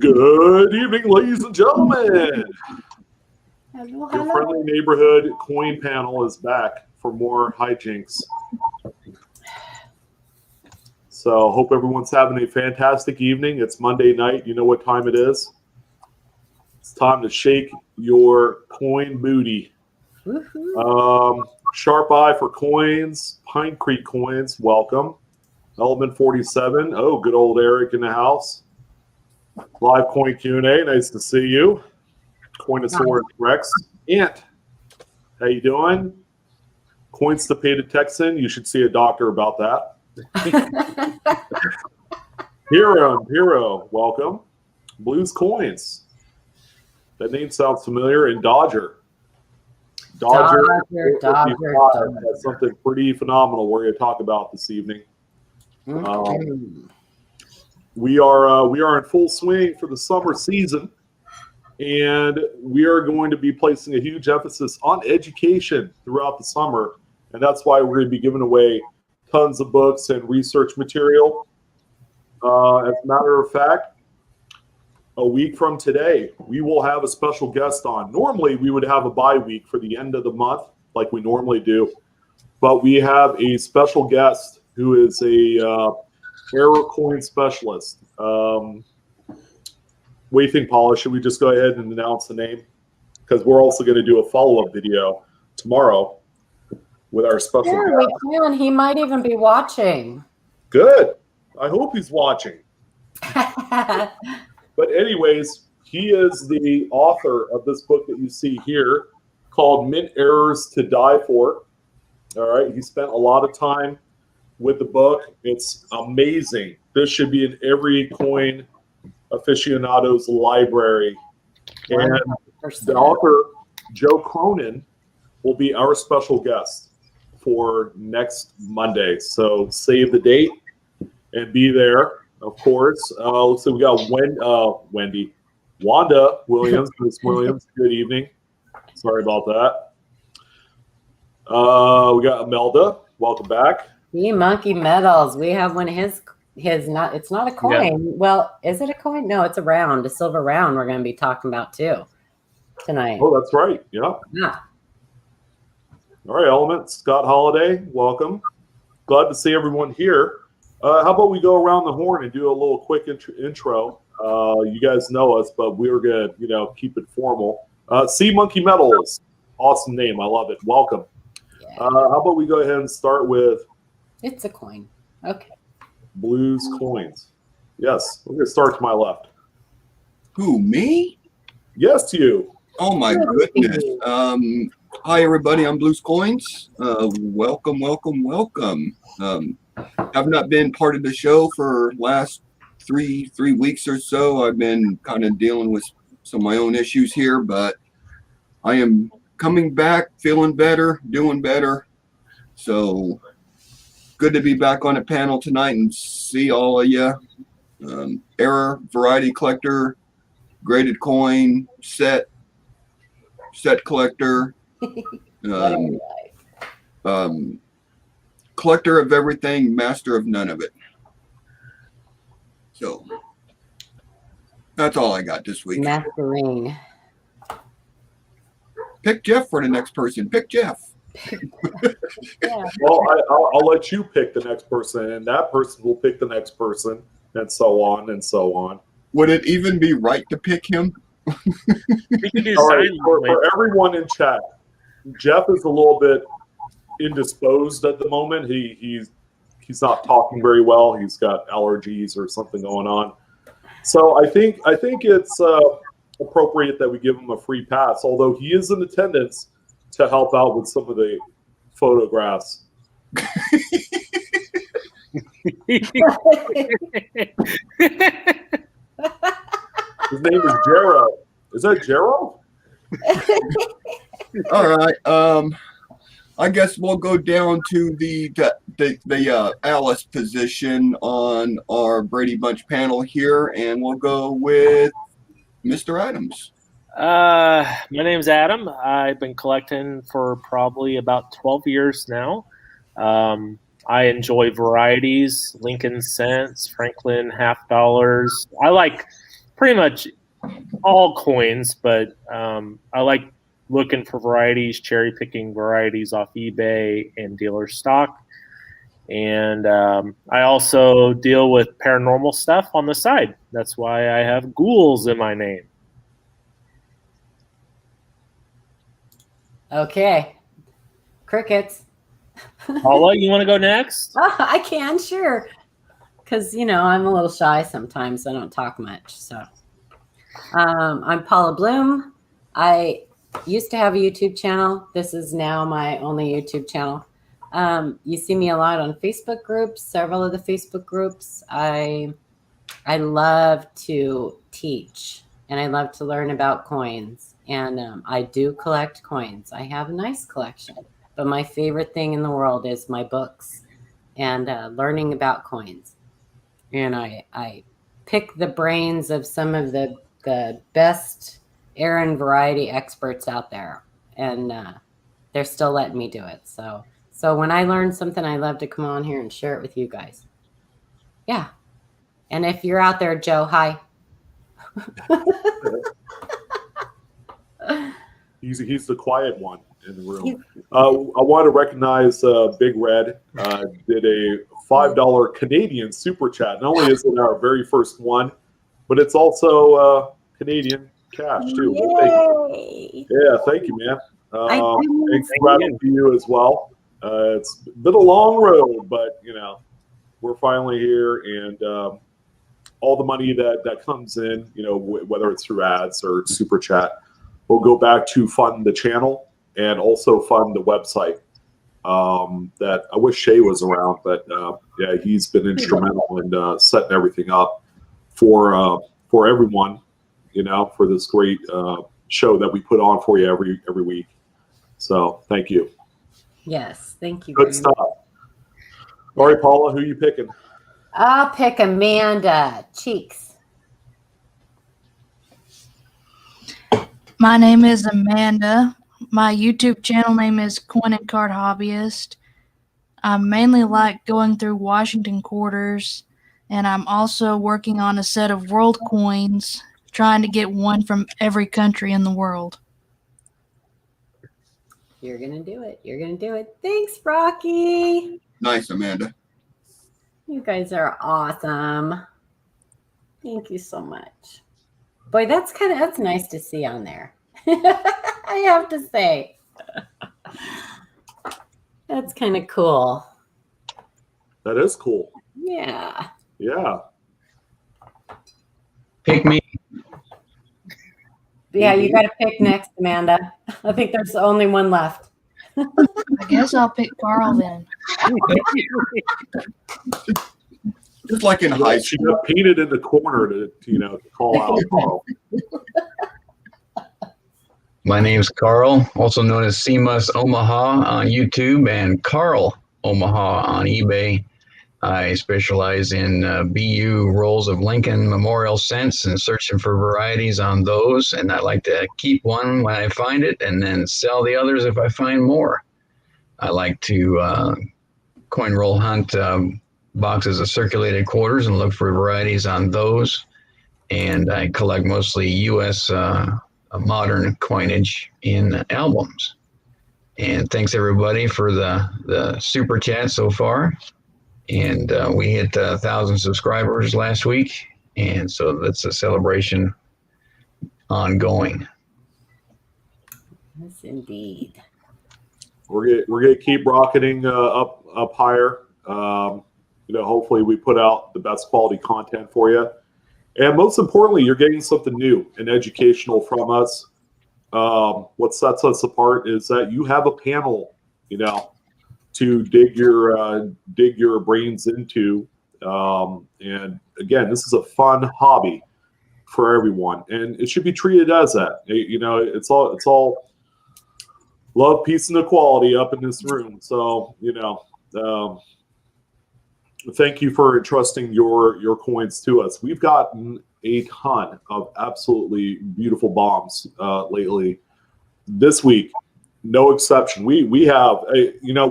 Good evening, ladies and gentlemen. Hello, Your friendly neighborhood coin panel is back for more hijinks. So hope everyone's having a fantastic evening. It's Monday night. You know what time it is? It's time to shake your coin booty. Sharp Eye for Coins, Pine Creek Coins, welcome. Element 47, oh, good old Eric in the house. Live Coin Q&A, nice to see you. Coinosaurus Rex. Ant, how you doing? Coinstipated Texan, you should see a doctor about that. Hero, welcome. Blues Coins. That name sounds familiar. And Dodger. Dodger. That's something pretty phenomenal we're going to talk about this evening. We are in full swing for the summer season, and we are going to be placing a huge emphasis on education throughout the summer, and that's why we're going to be giving away tons of books and research material. As a matter of fact, a week from today, we will have a special guest on. Normally, we would have a bye week for the end of the month, like we normally do, but we have a special guest who is a error coin specialist. What do you think, Paula? Should we just go ahead and announce the name? Because we're also going to do a follow-up video tomorrow with our special guest. We can. He might even be watching. Good. I hope he's watching. But anyways, he is the author of this book that you see here called Mint Errors to Die For. All right. He spent a lot of time with the book. It's amazing. This should be in every coin aficionado's library. And the author, Joe Cronin, will be our special guest for next Monday. So save the date and be there, of course. So we got Wanda Williams. Miss Williams, good evening. Sorry about that. We got Imelda. Welcome back. Monkey Medals. We have one of his not. It's not a coin. Yeah. Well, is it a coin? No, it's a round, a silver round. We're going to be talking about too tonight. Oh, that's right. Yeah. All right, Element. Scott Holiday, welcome. Glad to see everyone here. How about we go around the horn and do a little quick intro? You guys know us, but we were going to, keep it formal. C Monkey Medals. Awesome name. I love it. Welcome. Yeah. How about we go ahead and start with it's a coin. Okay. Blues Coins. Yes. We're going to start to my left. Who, me? Yes, you. Oh, my goodness. Hi, everybody. I'm Blues Coins. Welcome. I've not been part of the show for last three weeks or so. I've been kind of dealing with some of my own issues here, but I am coming back, feeling better, doing better. So good to be back on a panel tonight and see all of you. Error, variety collector, graded coin, set collector, collector of everything, master of none of it. So that's all I got this week. Mastering. Pick Jeff for the next person. Pick Jeff. Yeah. Well, I'll let you pick the next person, and that person will pick the next person, and so on and so on. Would it even be right to pick him? All right, for everyone in chat, Jeff is a little bit indisposed at the moment. He's not talking very well. He's got allergies or something going on. So I think it's appropriate that we give him a free pass, although he is in attendance to help out with some of the photographs. His name is Jero. Is that Jero? All right. I guess we'll go down to the Alice position on our Brady Bunch panel here, and we'll go with Mr. Adams. My name's Adam. I've been collecting for probably about 12 years now. I enjoy varieties, Lincoln cents, Franklin half dollars. I like pretty much all coins, but I like looking for varieties, cherry picking varieties off eBay and dealer stock. And I also deal with paranormal stuff on the side. That's why I have ghouls in my name. Okay. Crickets. Paula, you want to go next? I can, sure. Because, I'm a little shy sometimes. I don't talk much. So I'm Paula Bloom. I used to have a YouTube channel. This is now my only YouTube channel. You see me a lot on Facebook groups, several of the Facebook groups. I love to teach, and I love to learn about coins. And I do collect coins. I have a nice collection. But my favorite thing in the world is my books and learning about coins. And I pick the brains of some of the best Aaron variety experts out there. And they're still letting me do it. So when I learn something, I love to come on here and share it with you guys. Yeah. And if you're out there, Joe, hi. He's the quiet one in the room. I want to recognize Big Red did a $5 Canadian super chat. Not only is it our very first one, but it's also Canadian cash too. Thank you, man. And congrats to you as well. It's been a long road, but we're finally here, and all the money that comes in, whether it's through ads or super chat, will go back to fund the channel and also fund the website. That I wish Shay was around, but yeah, he's been instrumental in setting everything up for everyone, for this great show that we put on for you every week. So thank you. Yes, thank you. Good stuff. All right, Paula, who are you picking? I'll pick Amanda Cheeks. My name is Amanda. My YouTube channel name is Coin and Card Hobbyist. I mainly like going through Washington quarters, and I'm also working on a set of world coins, trying to get one from every country in the world. You're going to do it. You're going to do it. Thanks, Rocky. Nice, Amanda. You guys are awesome. Thank you so much. Boy, that's nice to see on there. I have to say. That's kind of cool. That is cool. Yeah. Yeah. Pick me. Yeah, you got to pick next, Amanda. I think there's only one left. I guess I'll pick Carl then. Just like in high She school. got painted in the corner to call out Carl. My name's Carl, also known as CMUS Omaha on YouTube and Carl Omaha on eBay. I specialize in BU rolls of Lincoln Memorial cents and searching for varieties on those. And I like to keep one when I find it and then sell the others if I find more. I like to coin roll hunt boxes of circulated quarters and look for varieties on those. And I collect mostly U.S. Modern coinage in albums. And thanks everybody for the super chat so far. And we hit 1,000 subscribers last week, and so that's a celebration ongoing. Yes, indeed. We're gonna keep rocketing up higher. Hopefully we put out the best quality content for you, and most importantly, you're getting something new and educational from us. What sets us apart is that you have a panel, to dig your brains into. And again, this is a fun hobby for everyone, and it should be treated as that. It's all love, peace, and equality up in this room. So thank you for entrusting your coins to us. We've gotten a ton of absolutely beautiful bombs lately. This week, no exception. We have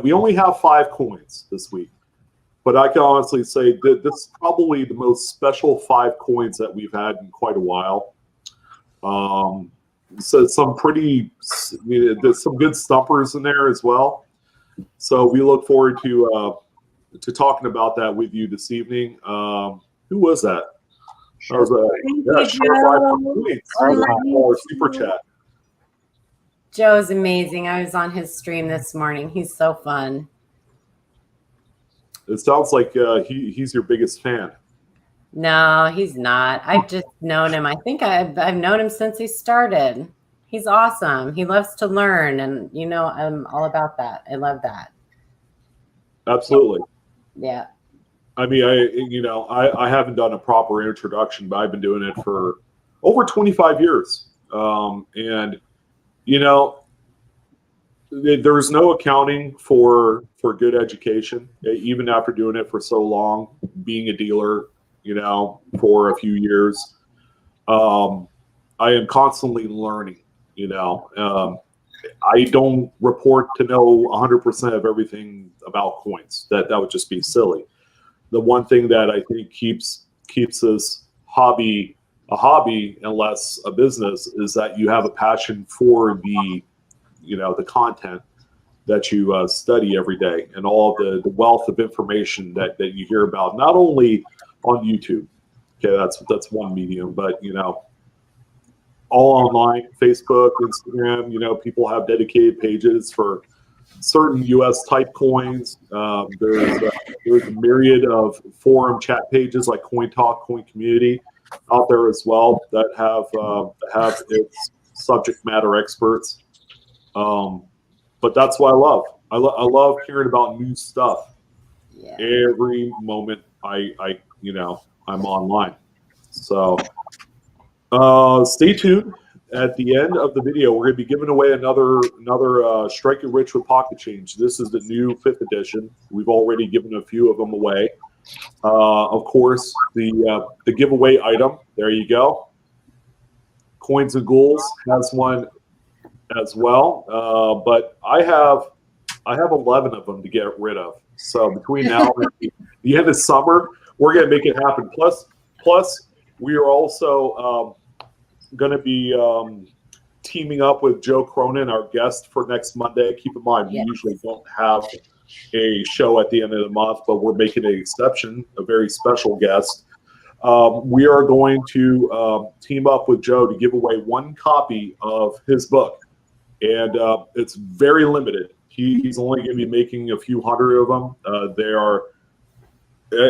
we only have 5 coins this week, but I can honestly say that this is probably the most special 5 coins that we've had in quite a while. So some pretty, there's some good stumpers in there as well. So we look forward to talking about that with you this evening. Who was that? That was $5 super chat. Joe's amazing. I was on his stream this morning. He's so fun. It sounds like he's your biggest fan. No, he's not. I've just known him. I think I've known him since he started. He's awesome. He loves to learn, and I'm all about that. I love that. Absolutely. Yeah. I mean, I haven't done a proper introduction, but I've been doing it for over 25 years. And there's no accounting for good education, even after doing it for so long, being a dealer, for a few years. I am constantly learning, I don't report to know 100% of everything about coins. That would just be silly. The one thing that I think keeps this hobby a hobby and less a business is that you have a passion for the content that you study every day, and all the wealth of information that you hear about, not only on YouTube. Okay, that's one medium, but all online, Facebook, Instagram. People have dedicated pages for certain U.S. type coins. There's a myriad of forum chat pages like Coin Talk, Coin Community out there as well that have its subject matter experts. But that's what I love. I love hearing about new stuff. Yeah. Every moment I'm online. So stay tuned. At the end of the video, we're going to be giving away another Strike It Rich with Pocket Change. This is the new 5th edition. We've already given a few of them away. Of course, the giveaway item. There you go. Coins and Ghouls has one as well, but I have 11 of them to get rid of. So between now and the end of summer, we're going to make it happen. Plus, we are also going to be teaming up with Joe Cronin, our guest for next Monday. Keep in mind, we usually don't have a show at the end of the month, but we're making an exception, a very special guest. We are going to team up with Joe to give away 1 copy of his book, and it's very limited. He's only going to be making a few hundred of them. They are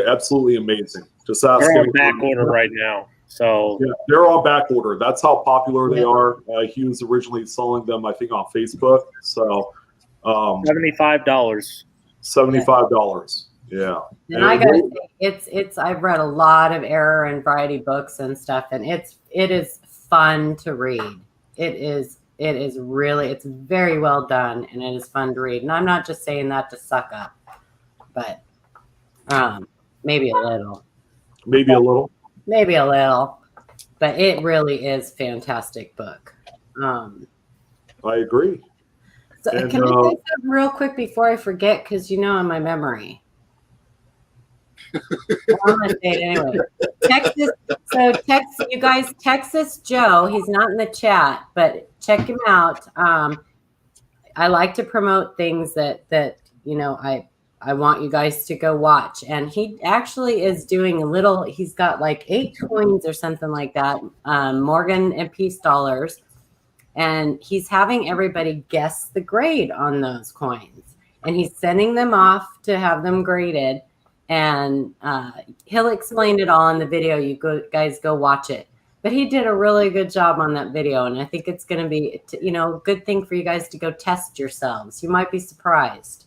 absolutely amazing. Just ask. They're on back order right now. So yeah, they're on back order. That's how popular they are. He was originally selling them, I think, on Facebook. So $75. $75. Yeah. And I gotta say, it's I've read a lot of error and variety books and stuff, and it is fun to read. It is really, it's very well done, and it is fun to read. And I'm not just saying that to suck up, but maybe a little. Maybe a little. Maybe a little, but it really is a fantastic book. I agree. So And, can I say something real quick before I forget? Because in my memory. I'm going to say it anyway. Texas Joe, he's not in the chat, but check him out. I like to promote things that I want you guys to go watch. And he actually is doing he's got like 8 coins or something like that, Morgan and Peace dollars. And he's having everybody guess the grade on those coins. And he's sending them off to have them graded. And he'll explain it all in the video. You guys go watch it. But he did a really good job on that video. And I think it's going to be, a good thing for you guys to go test yourselves. You might be surprised.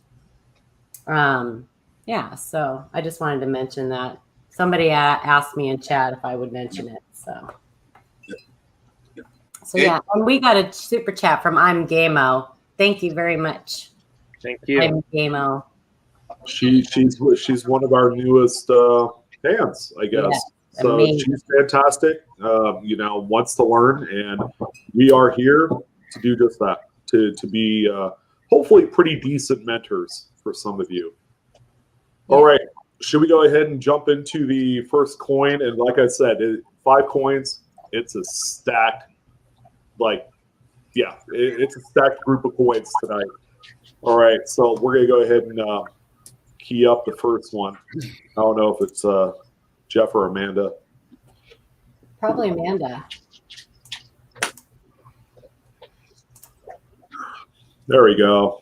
So I just wanted to mention that. Somebody asked me in chat if I would mention it. So yeah, and we got a super chat from I'm Gamo. Thank you very much. Thank you. I'm Gamo. She's one of our newest fans, I guess. Yeah, so amazing. She's fantastic. Wants to learn, and we are here to do just that. To be hopefully pretty decent mentors for some of you. All right, should we go ahead and jump into the first coin? And like I said, 5 coins. It's a stacked, it's a stacked group of coins tonight. All right, so we're gonna go ahead and key up the first one. I don't know if it's Jeff or Amanda. Probably Amanda. There we go.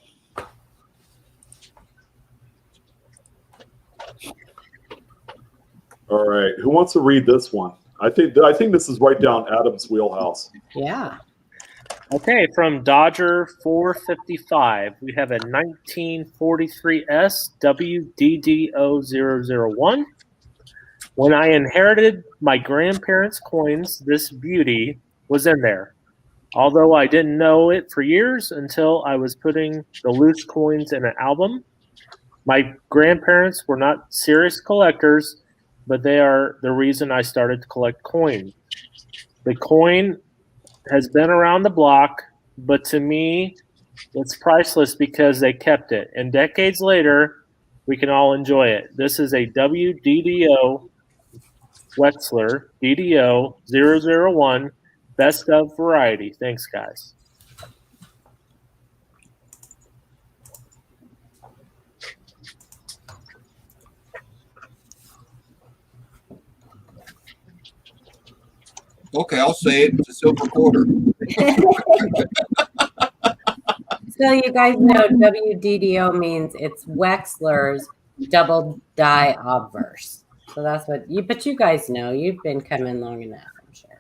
All right, who wants to read this one? I think this is right down Adam's wheelhouse. Yeah. Okay, from Dodger 455, we have a 1943S WDDO001. When I inherited my grandparents' coins, this beauty was in there. Although I didn't know it for years until I was putting the loose coins in an album. My grandparents were not serious collectors, but they are the reason I started to collect coins. The coin has been around the block, but to me, it's priceless because they kept it. And decades later, we can all enjoy it. This is a WDDO Wexler DDO 001 Best of Variety. Thanks, guys. Okay, I'll say it. It's a silver quarter. So you guys know WDDO means it's Wexler's double die obverse. So that's what but you guys know. You've been coming long enough, I'm sure.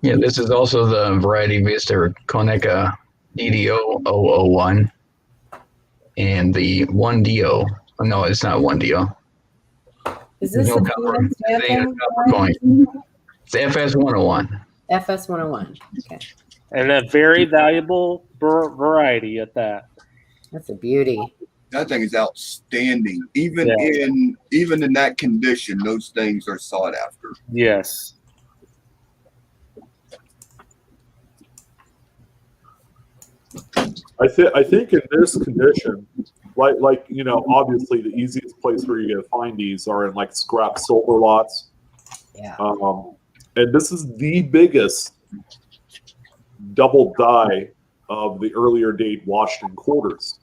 Yeah, this is also the Variety Vista Konica DDO 001 and the 1DO. No, it's not 1DO. Is this No the copper. Phoenix It ain't a Dancing copper coin. It's FS 101. FS 101. Okay. And a very valuable variety at that. That's a beauty. That thing is outstanding. Even Yeah. in that condition, those things are sought after. Yes. I think in this condition, obviously the easiest place where you're gonna find these are in like scrap silver lots. Yeah. And this is the biggest double die of the earlier date Washington quarters.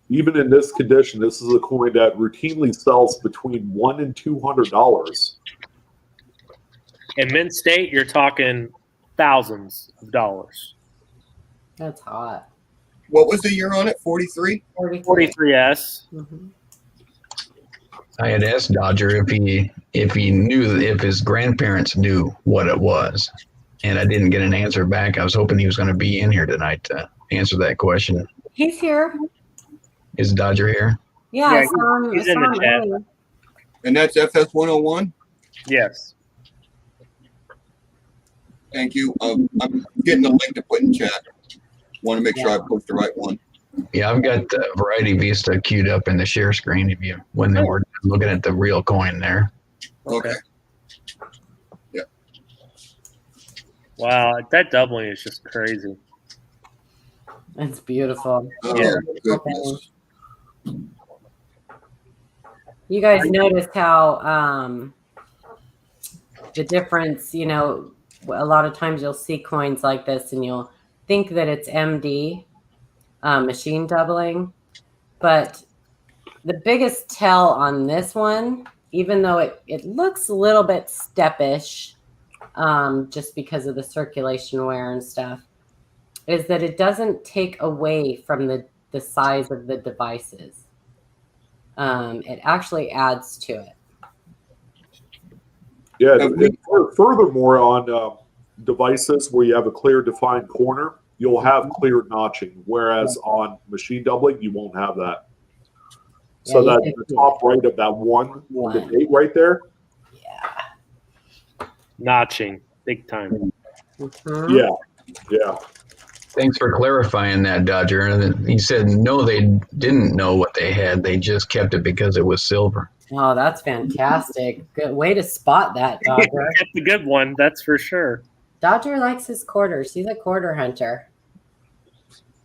Even in this condition, this is a coin that routinely sells between $100 and $200. In Mint State, you're talking thousands of dollars. That's hot. What was the year on it? 43? 43S. Mm-hmm. I had asked Dodger if his grandparents knew what it was, and I didn't get an answer back. I was hoping he was going to be in here tonight to answer that question. He's here. Is Dodger here? Yeah, Yeah, I saw him, he's I in saw the him chat. earlier. And that's FS 101? Yes. Thank you. I'm getting the link to put in chat. Want to make sure I post the right one. Yeah, I've got the Variety Vista queued up in the share screen when they were looking at the real coin there. Okay. Wow, that doubling is just crazy. It's beautiful. Oh, Yeah. goodness. You guys noticed how the difference, a lot of times you'll see coins like this and you'll think that it's MD, machine doubling. But the biggest tell on this one, even though it looks a little bit steppish, just because of the circulation wear and stuff, is that it doesn't take away from the size of the devices. It actually adds to it. Yeah. Furthermore, on devices where you have a clear defined corner, you'll have clear notching, whereas on machine doubling, you won't have that. So Yeah, that the top right of that one, the date right there. Yeah. Notching, big time. Mhm. Yeah. Thanks for clarifying that, Dodger. And he said no, they didn't know what they had. They just kept it because it was silver. Oh, that's fantastic. Good way to spot that, Dodger. That's a good one, that's for sure. Dodger likes his quarters. He's a quarter hunter.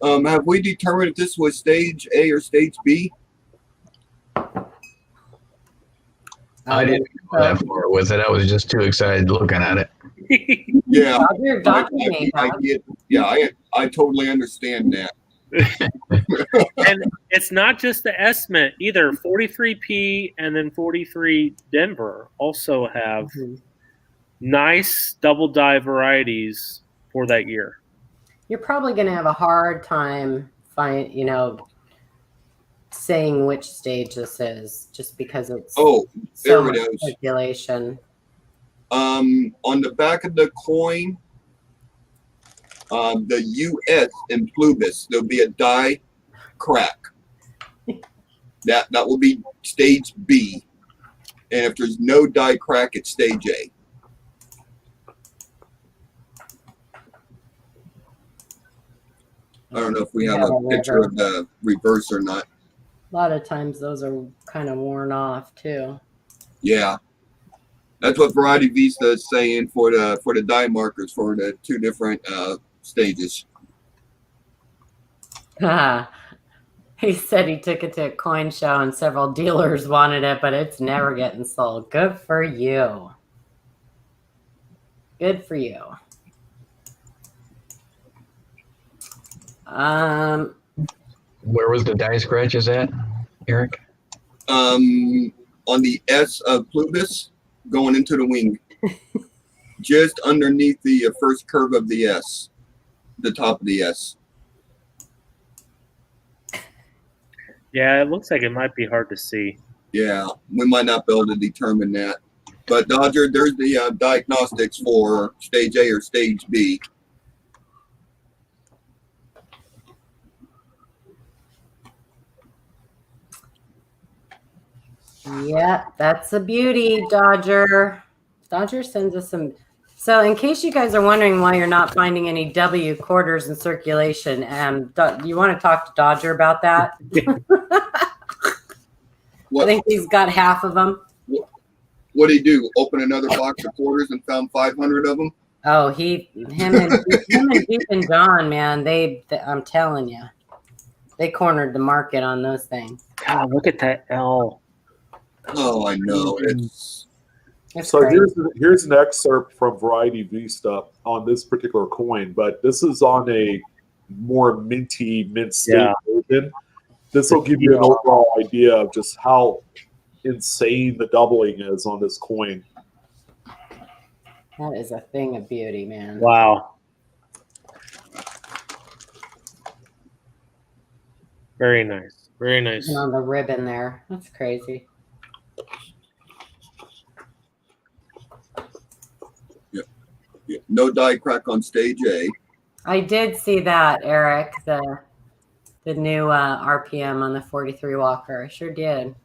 Have we determined if this was stage A or stage B? I didn't go that far with it. I was just too excited looking at it. Yeah, I totally understand that. And it's not just the S Mint either. 43P and then 43 Denver also have nice double die varieties for that year. You're probably going to have a hard time saying which stage this is, just because it's so much it is. circulation. On the back of the coin, the US in Plubis, there'll be a die crack. That will be stage B. And if there's no die crack, it's stage A. I don't know if we have a picture of the reverse or not. A lot of times those are kind of worn off too. Yeah. That's what Variety Vista is saying for the die markers for the two different stages. He said he took it to a coin show and several dealers wanted it, but it's never getting sold. Good for you. Good for you. Where was the die scratches at, Eric? On the S of Plubis, going into the wing. Just underneath the first curve of the S. The top of the S. Yeah, it looks like it might be hard to see. Yeah, we might not be able to determine that. But Dodger, there's the diagnostics for stage A or stage B. Yeah, that's a beauty, Dodger. Dodger sends us some. So in case you guys are wondering why you're not finding any W quarters in circulation, you want to talk to Dodger about that? I think he's got half of them. What did he do? Open another box of quarters and found 500 of them? Oh, him and Deep and John, man, I'm telling you, they cornered the market on those things. God, look at that L. Oh, I know. It's so here's an excerpt from Variety Vista on this particular coin, but this is on a more mint state version. This will give you an overall idea of just how insane the doubling is on this coin. That is a thing of beauty, man. Wow. Very nice. Very nice. And on the ribbon there. That's crazy. Yeah. No die crack on stage A. I did see that, Eric, the new RPM on the 43 Walker. I sure did.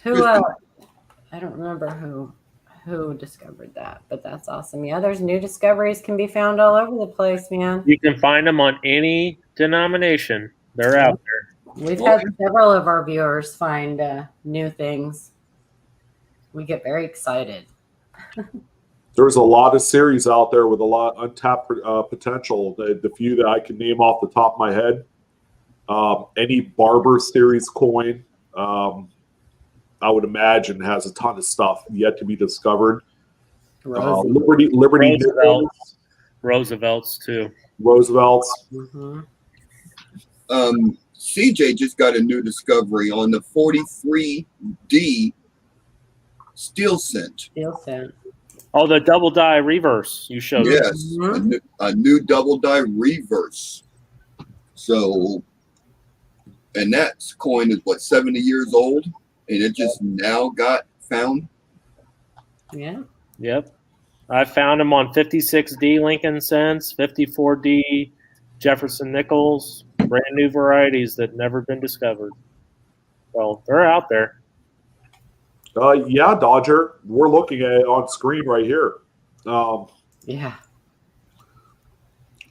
Who I don't remember who discovered that, but that's awesome. Yeah, there's new discoveries can be found all over the place, man. You can find them on any denomination. They're out there. We've had several of our viewers find new things. We get very excited. There's a lot of series out there with a lot of untapped potential. The few that I can name off the top of my head, any Barber series coin, I would imagine has a ton of stuff yet to be discovered. Liberty Roosevelt's too. Roosevelt's. Mm-hmm. CJ just got a new discovery on the 43D steel scent. Steel scent. Oh, the double die reverse you showed. Yes, Mm-hmm. a new double die reverse. So, and that coin is what, 70 years old, and it just now got found. Yeah. Yep. I found them on 56D Lincoln Cents, 54D Jefferson Nickels, brand new varieties that never been discovered. Well, they're out there. Yeah, Dodger. We're looking at it on screen right here. Yeah.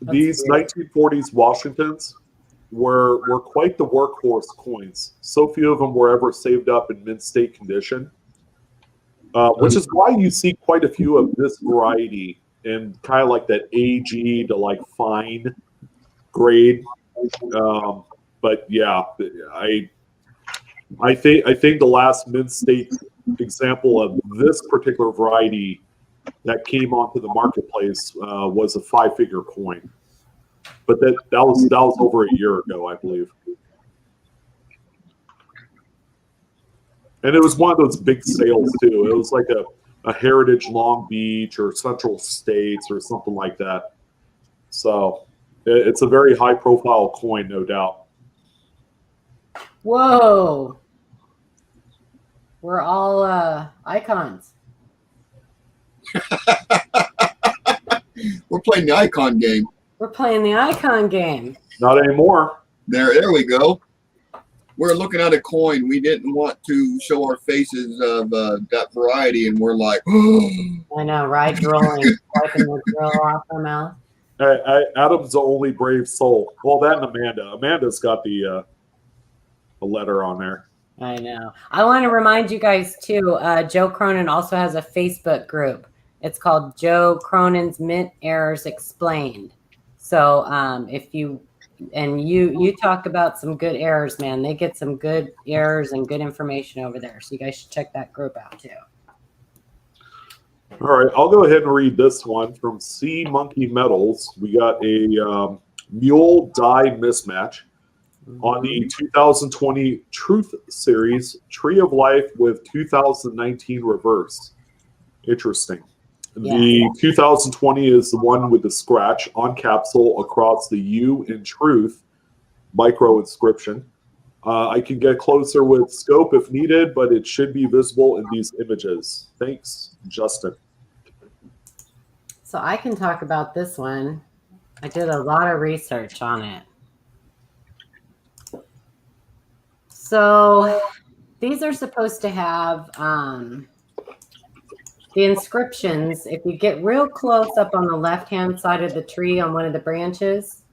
These 1940s Washingtons were quite the workhorse coins. So few of them were ever saved up in mint state condition, which is why you see quite a few of this variety in kind of like that AG to like fine grade. But yeah, I think the last mid-state example of this particular variety that came onto the marketplace was a 5-figure coin, but that was over a year ago, I believe. And it was one of those big sales too. It was like a Heritage Long Beach or Central States or something like that. So it's a very high-profile coin, no doubt. Whoa. We're all icons. We're playing the icon game. We're playing the icon game. Not anymore. There we go. We're looking at a coin. We didn't want to show our faces of that variety, and we're like, I know, right? Drooling, wiping the drill off her mouth. Adam's the only brave soul. Well, that and Amanda. Amanda's got the letter on there. I know. I want to remind you guys too, Joe Cronin also has a Facebook group. It's called Joe Cronin's Mint Errors Explained. So if you talk about some good errors, man, they get some good errors and good information over there. So you guys should check that group out too. All right, I'll go ahead and read this one from Sea Monkey Metals. We got a mule die mismatch on the 2020 Truth Series Tree of Life with 2019 reverse. Interesting. Yeah. The 2020 is the one with the scratch on capsule across the U in Truth micro inscription. I can get closer with scope if needed, but it should be visible in these images. Thanks, Justin. So I can talk about this one. I did a lot of research on it. So these are supposed to have the inscriptions. If you get real close up on the left-hand side of the tree on one of the branches,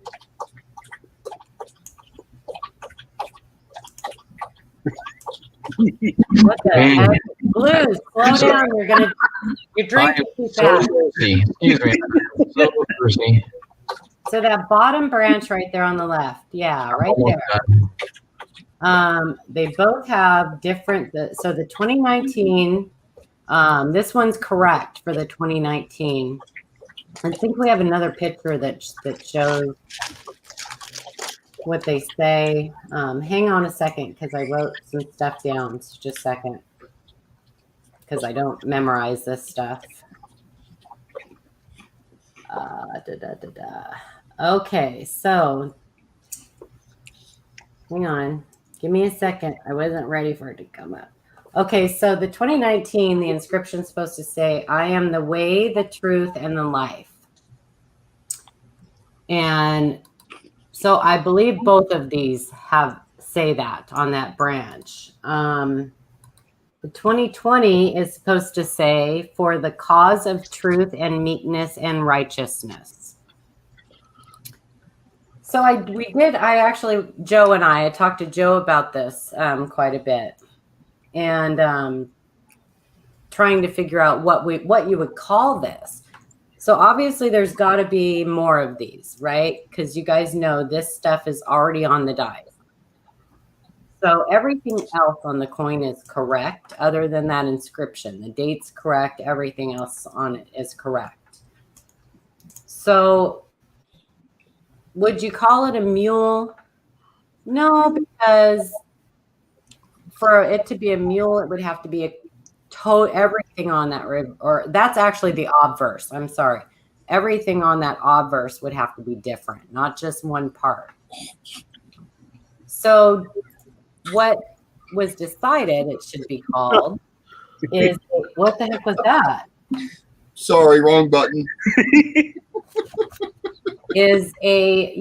what the heck? Blues, slow down. You're drinking too fast. Excuse me. So thirsty. So that bottom branch right there on the left, yeah, right there. They both have different. So the 2019, this one's correct for the 2019. I think we have another picture that shows what they say. Hang on a second, because I wrote some stuff down. So just a second, because I don't memorize this stuff. Okay, so hang on. Give me a second. I wasn't ready for it to come up. Okay, so the 2019, the inscription's supposed to say, "I am the way, the truth, and the life." And so I believe both of these say that on that branch. The 2020 is supposed to say, "For the cause of truth and meekness and righteousness." So Joe and I talked to Joe about this quite a bit, and trying to figure out what you would call this. So obviously there's got to be more of these, right? Because you guys know this stuff is already on the die. So everything else on the coin is correct, other than that inscription. The date's correct. Everything else on it is correct. So would you call it a mule? No, because for it to be a mule, it would have to be everything on that or that's actually the obverse. I'm sorry. Everything on that obverse would have to be different, not just one part. So what was decided it should be called is, what the heck was that? Sorry, wrong button. Is a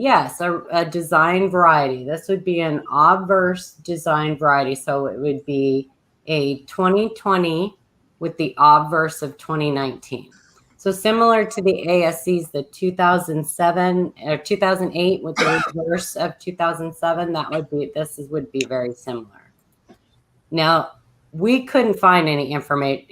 design variety. This would be an obverse design variety. So it would be a 2020 with the obverse of 2019. So similar to the ASCs, the 2007 or 2008 with the reverse of 2007, would be very similar. Now, we couldn't find any information.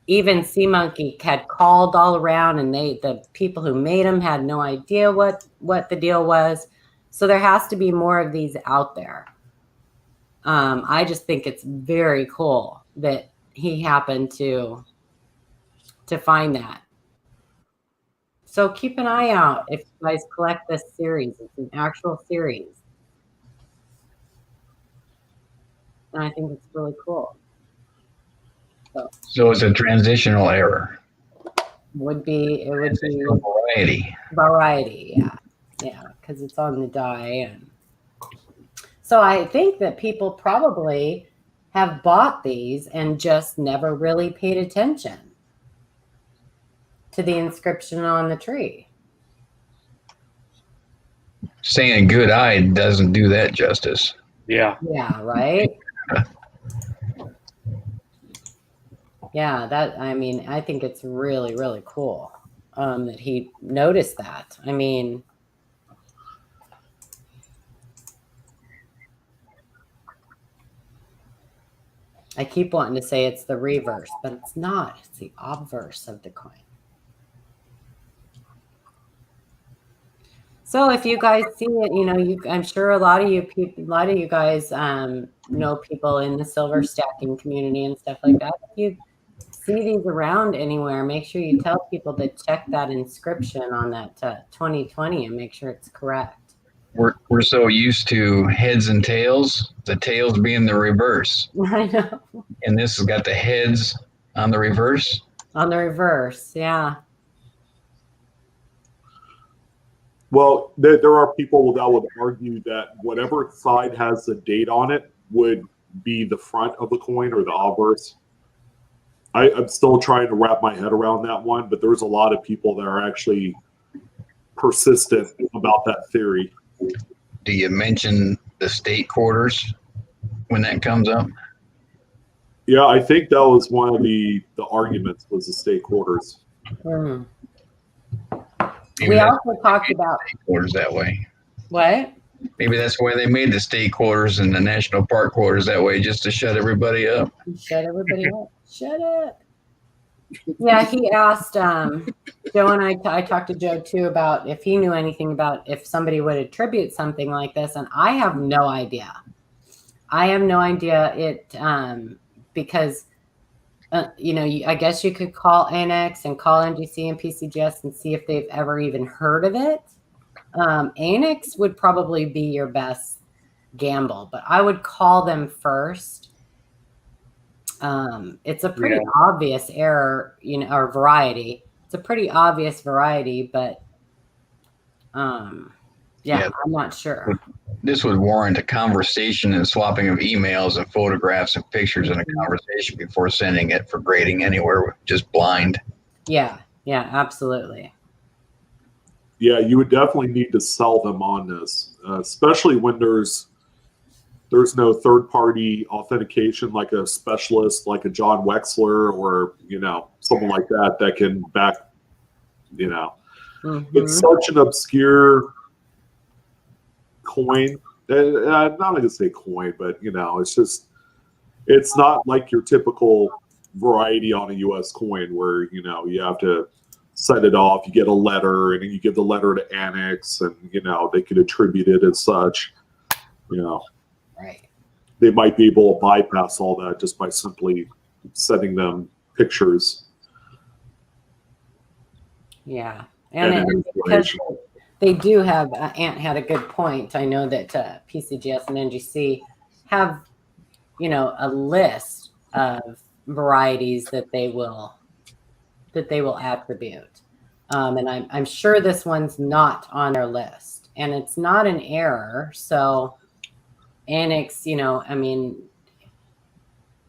Even Sea Monkey had called all around, and the people who made them had no idea what the deal was. So there has to be more of these out there. I just think it's very cool that he happened to find that. So keep an eye out if you guys collect this series. It's an actual series. And I think it's really cool. So it's a transitional error. It would be Variety. variety, yeah, because it's on the die. And so I think that people probably have bought these and just never really paid attention to the inscription on the tree. Saying good eye doesn't do that justice. Yeah. Yeah, right? Yeah, I think it's really, really cool that he noticed that. I mean, I keep wanting to say it's the reverse, but it's not. It's the obverse of the coin. So if you guys see it, I'm sure a lot of you guys know people in the silver stacking community and stuff like that. If you see these around anywhere, make sure you tell people to check that inscription on that 2020 and make sure it's correct. We're so used to heads and tails, the tails being the reverse. I know. And this has got the heads on the reverse. On the reverse, yeah. Well, there are people that would argue that whatever side has the date on it would be the front of the coin or the obverse. I'm still trying to wrap my head around that one, but there's a lot of people that are actually persistent about that theory. Do you mention the state quarters when that comes up? Yeah, I think that was one of the arguments was the state quarters. Mm. Maybe We that's also talked about quarters that way. what? Maybe that's why they made the state quarters and the national park quarters that way, just to shut everybody up. Shut everybody up. Shut up. Yeah, he asked Joe, and I talked to Joe too about if he knew anything about if somebody would attribute something like this, and I have no idea. I have no idea because I guess you could call Annex and call NGC and PCGS and see if they've ever even heard of it. Annex would probably be your best gamble, but I would call them first. It's a pretty obvious error, or variety. It's a pretty obvious variety, but I'm not sure. This would warrant a conversation and swapping of emails and photographs and pictures in a conversation before sending it for grading anywhere, just blind. Yeah, absolutely. Yeah, you would definitely need to sell them on this, especially when there's no third-party authentication like a specialist, like a John Wexler or, someone like that can back, It's such an obscure coin. I'm not going to say coin, but, it's not like your typical variety on a U.S. coin where, you have to set it off, you get a letter, and then you give the letter to Annex, and, they can attribute it as such, Right. They might be able to bypass all that just by simply sending them pictures. Yeah. And because they do have, Ant had a good point. I know that PCGS and NGC have, a list of varieties that they will attribute. And I'm sure this one's not on their list, and it's not an error. So Annex,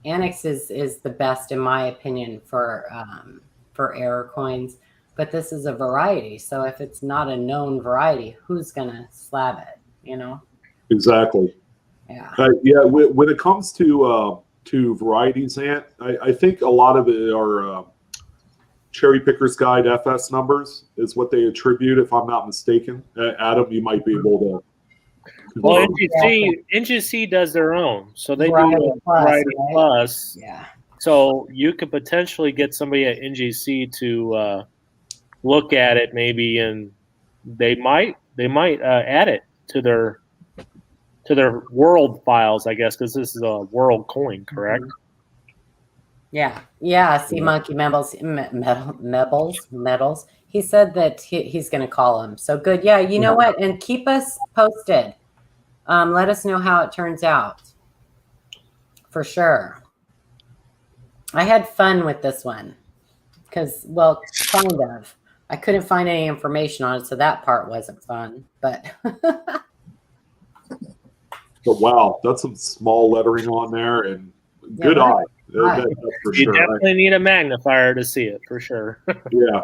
Annex is the best in my opinion for error coins, but this is a variety. So if it's not a known variety, who's gonna slab it? Exactly. Yeah. When it comes to varieties, Ant, I think a lot of it are Cherry Picker's Guide FS numbers is what they attribute, if I'm not mistaken. Adam, you might be able to. Well, NGC does their own, so they Variety do Plus, Variety right? Plus. Yeah. So you could potentially get somebody at NGC to look at it, maybe, and they might add it to their world files, I guess, because this is a world coin, correct? Yeah. See, Monkey Medals. He said that he's going to call him. So good. Yeah. You know what? And keep us posted. Let us know how it turns out. For sure. I had fun with this one because, well, kind of. I couldn't find any information on it, so that part wasn't fun. But But wow, that's some small lettering on there, and good eye. That's for You sure. definitely need a magnifier to see it, for sure. Yeah.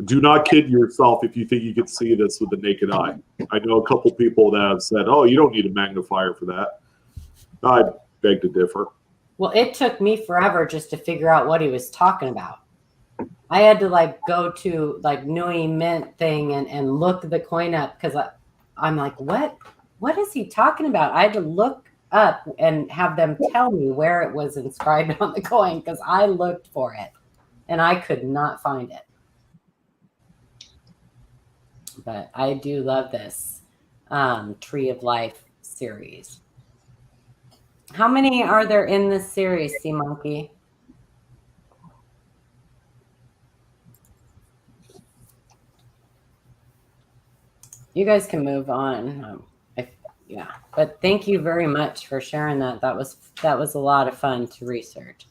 Do not kid yourself if you think you could see this with the naked eye. I know a couple people that have said, "Oh, you don't need a magnifier for that." I beg to differ. well, it took me forever just to figure out what he was talking about. I had to like go to like Nui Mint thing and look the coin up because I'm like, what is he talking about? I had to look up and have them tell me where it was inscribed on the coin because I looked for it and I could not find it. But I do love this Tree of Life series. How many are there in this series, Sea Monkey? You guys can move on. Yeah, but thank you very much for sharing that. That was a lot of fun to research.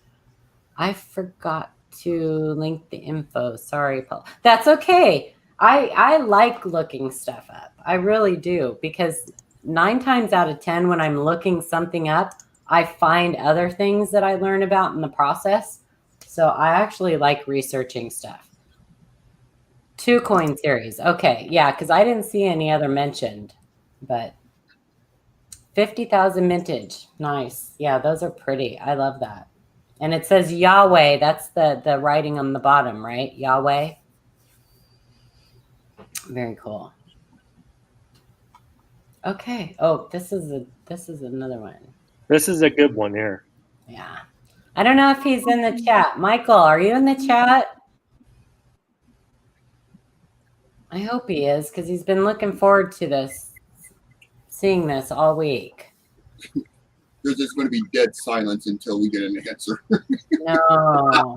I forgot to link the info. Sorry, Paul. That's okay. I like looking stuff up. I really do, because 9 times out of 10 when I'm looking something up, I find other things that I learn about in the process. So I actually like researching stuff. 2 coin series. Okay. Yeah, because I didn't see any other mentioned, but 50,000 mintage. Nice. Yeah, those are pretty. I love that. And it says Yahweh. That's the writing on the bottom, right? Yahweh. Very cool. Okay. Oh, this is another one. This is a good one here. Yeah. I don't know if he's in the chat. Michael, are you in the chat? I hope he is, because he's been looking forward to this, seeing this all week. There's just going to be dead silence until we get an answer. No.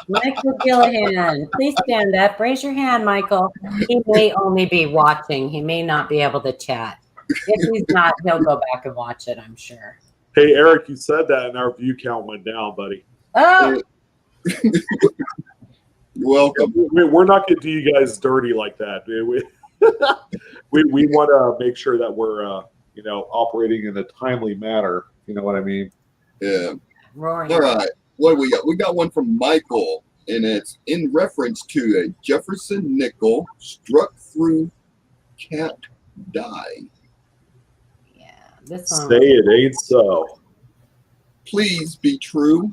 Michael Gillihan, please stand up. Raise your hand, Michael. He may only be watching. He may not be able to chat. If he's not, he'll go back and watch it, I'm sure. Hey, Eric, you said that, and our view count went down, buddy. Oh, You're welcome. We're not going to do you guys dirty like that. We want to make sure that we're operating in a timely manner. You know what I mean? Yeah. roaring. All right. What do we got? We got one from Michael, and it's in reference to a Jefferson nickel struck through cat die. Yeah, this one. Say it ain't so. Please be true.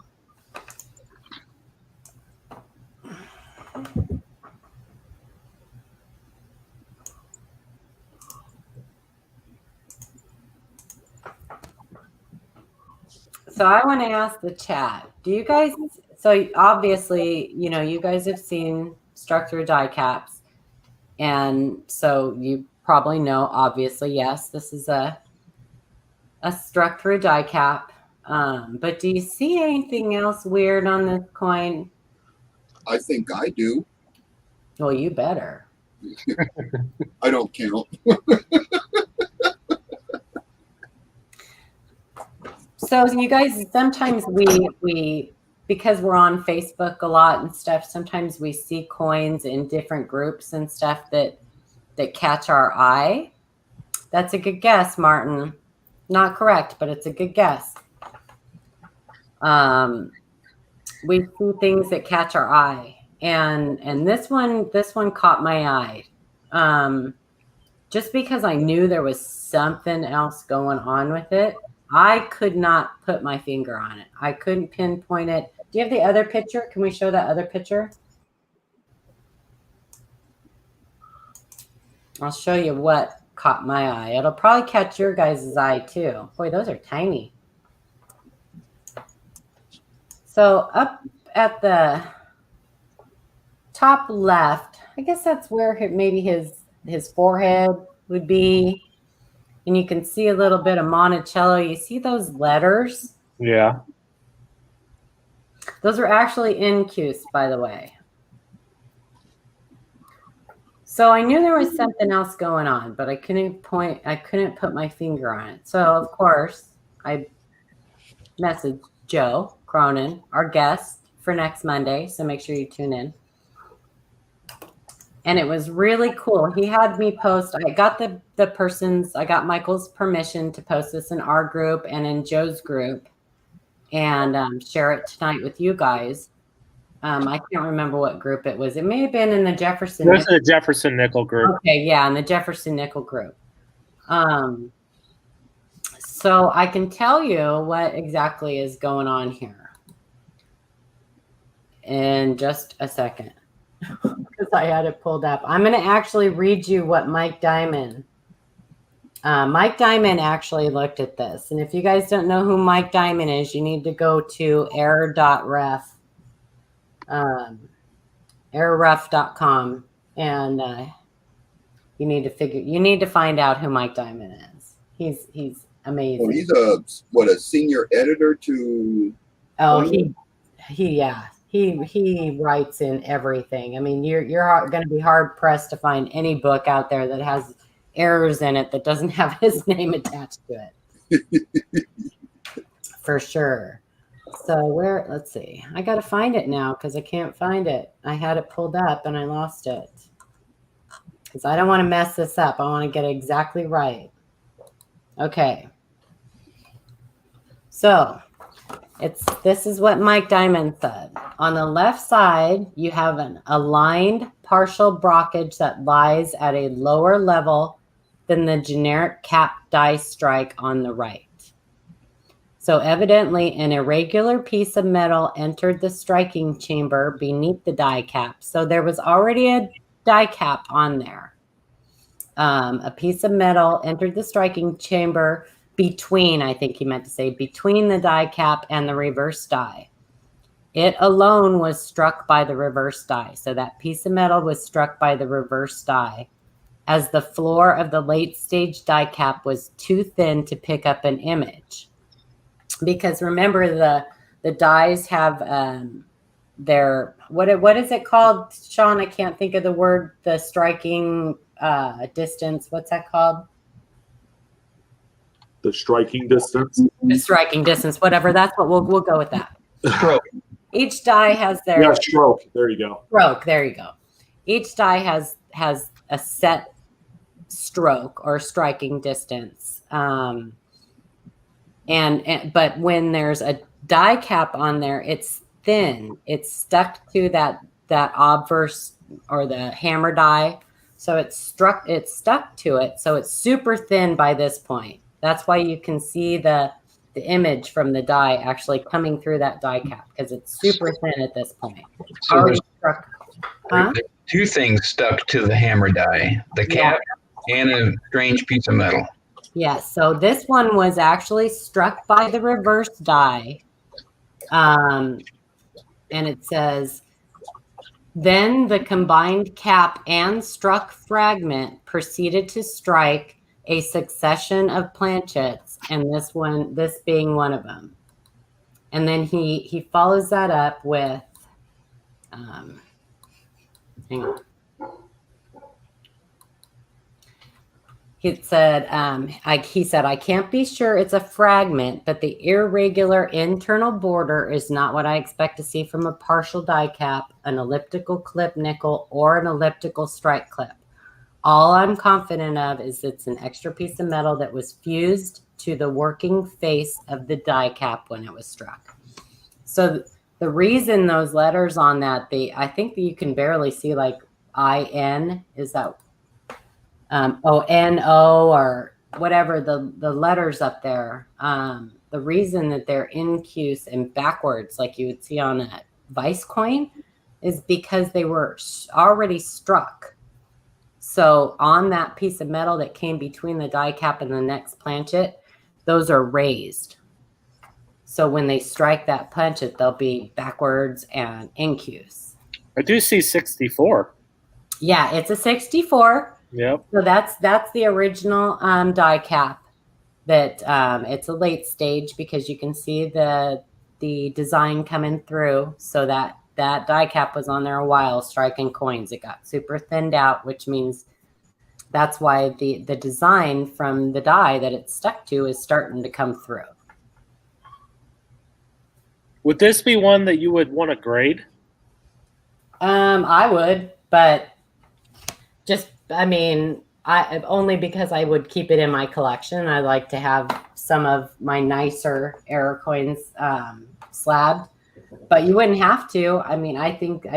So I want to ask the chat, do you guys, so obviously, you guys have seen struck through die caps. And so you probably know, obviously, yes, this is a struck through die cap. But do you see anything else weird on this coin? I think I do. Well, you better. I don't count. So you guys, sometimes we because we're on Facebook a lot and stuff, sometimes we see coins in different groups and stuff that catch our eye. That's a good guess, Martin. Not correct, but it's a good guess. We see things that catch our eye, and this one caught my eye. Just because I knew there was something else going on with it, I could not put my finger on it. I couldn't pinpoint it. Do you have the other picture? Can we show that other picture? I'll show you what caught my eye. It'll probably catch your guys' eye too. Boy, those are tiny. So up at the top left, I guess that's where maybe his forehead would be, and you can see a little bit of Monticello. You see those letters? Yeah. Those are actually incuse, by the way. So I knew there was something else going on, but I couldn't put my finger on it. So of course I messaged Joe Cronin, our guest for next Monday. So make sure you tune in. And it was really cool. He had me post, I got I got Michael's permission to post this in our group and in Joe's group and share it tonight with you guys. I can't remember what group it was. It may have been in the Jefferson. That's the Jefferson Nickel group. Okay, yeah, in the Jefferson Nickel group. So I can tell you what exactly is going on here in just a second because I had it pulled up. I'm going to actually read you what Mike Diamond actually looked at this. And if you guys don't know who Mike Diamond is, you need to go to error.ref. Errorref.com and you need to find out who Mike Diamond is. He's amazing. Well, he's a senior editor to. Oh, he writes in everything. I mean, you're going to be hard pressed to find any book out there that has errors in it that doesn't have his name attached to it. For sure. So let's see. I got to find it now because I can't find it. I had it pulled up and I lost it because I don't want to mess this up. I want to get it exactly right. Okay. So this is what Mike Diamond said. On the left side, you have an aligned partial blockage that lies at a lower level than the generic cap die strike on the right. So evidently an irregular piece of metal entered the striking chamber beneath the die cap. So there was already a die cap on there. A piece of metal entered the striking chamber between, I think he meant to say, between the die cap and the reverse die. It alone was struck by the reverse die. So that piece of metal was struck by the reverse die, as the floor of the late stage die cap was too thin to pick up an image. Because remember, the dies have their what is it called, Sean? I can't think of the word. The striking distance. What's that called? The striking distance. The striking distance. Whatever. That's what we'll go with that. Stroke. Each die has their stroke. There you go. Stroke. There you go. Each die has a set stroke or striking distance. But when there's a die cap on there, it's thin. It's stuck to that obverse or the hammer die. So it's stuck to it. So it's super thin by this point. That's why you can see the image from the die actually coming through that die cap because it's super thin at this point. So there's Huh? two things stuck to the hammer die, the cap and a strange piece of metal. Yes, so this one was actually struck by the reverse die. And it says, then the combined cap and struck fragment proceeded to strike a succession of planchets, and this being one of them. And then he follows that up with, hang on. He said, I can't be sure it's a fragment, but the irregular internal border is not what I expect to see from a partial die cap, an elliptical clip nickel, or an elliptical strike clip. All I'm confident of is it's an extra piece of metal that was fused to the working face of the die cap when it was struck. So the reason those letters on that, I think that you can barely see like IN, is that ONO or whatever the letters up there. The reason that they're incuse and backwards, like you would see on a Vice coin, is because they were already struck. So on that piece of metal that came between the die cap and the next planchet, those are raised. So when they strike that planchet, they'll be backwards and incuse. I do see 64. Yeah, it's a 64. Yep. So that's the original die cap. That it's a late stage because you can see the design coming through. So that die cap was on there a while, striking coins. It got super thinned out, which means that's why the design from the die that it's stuck to is starting to come through. Would this be one that you would want to grade? I would, but just, I mean, I only because I would keep it in my collection. I like to have some of my nicer error coins slabbed, but you wouldn't have to. I mean, I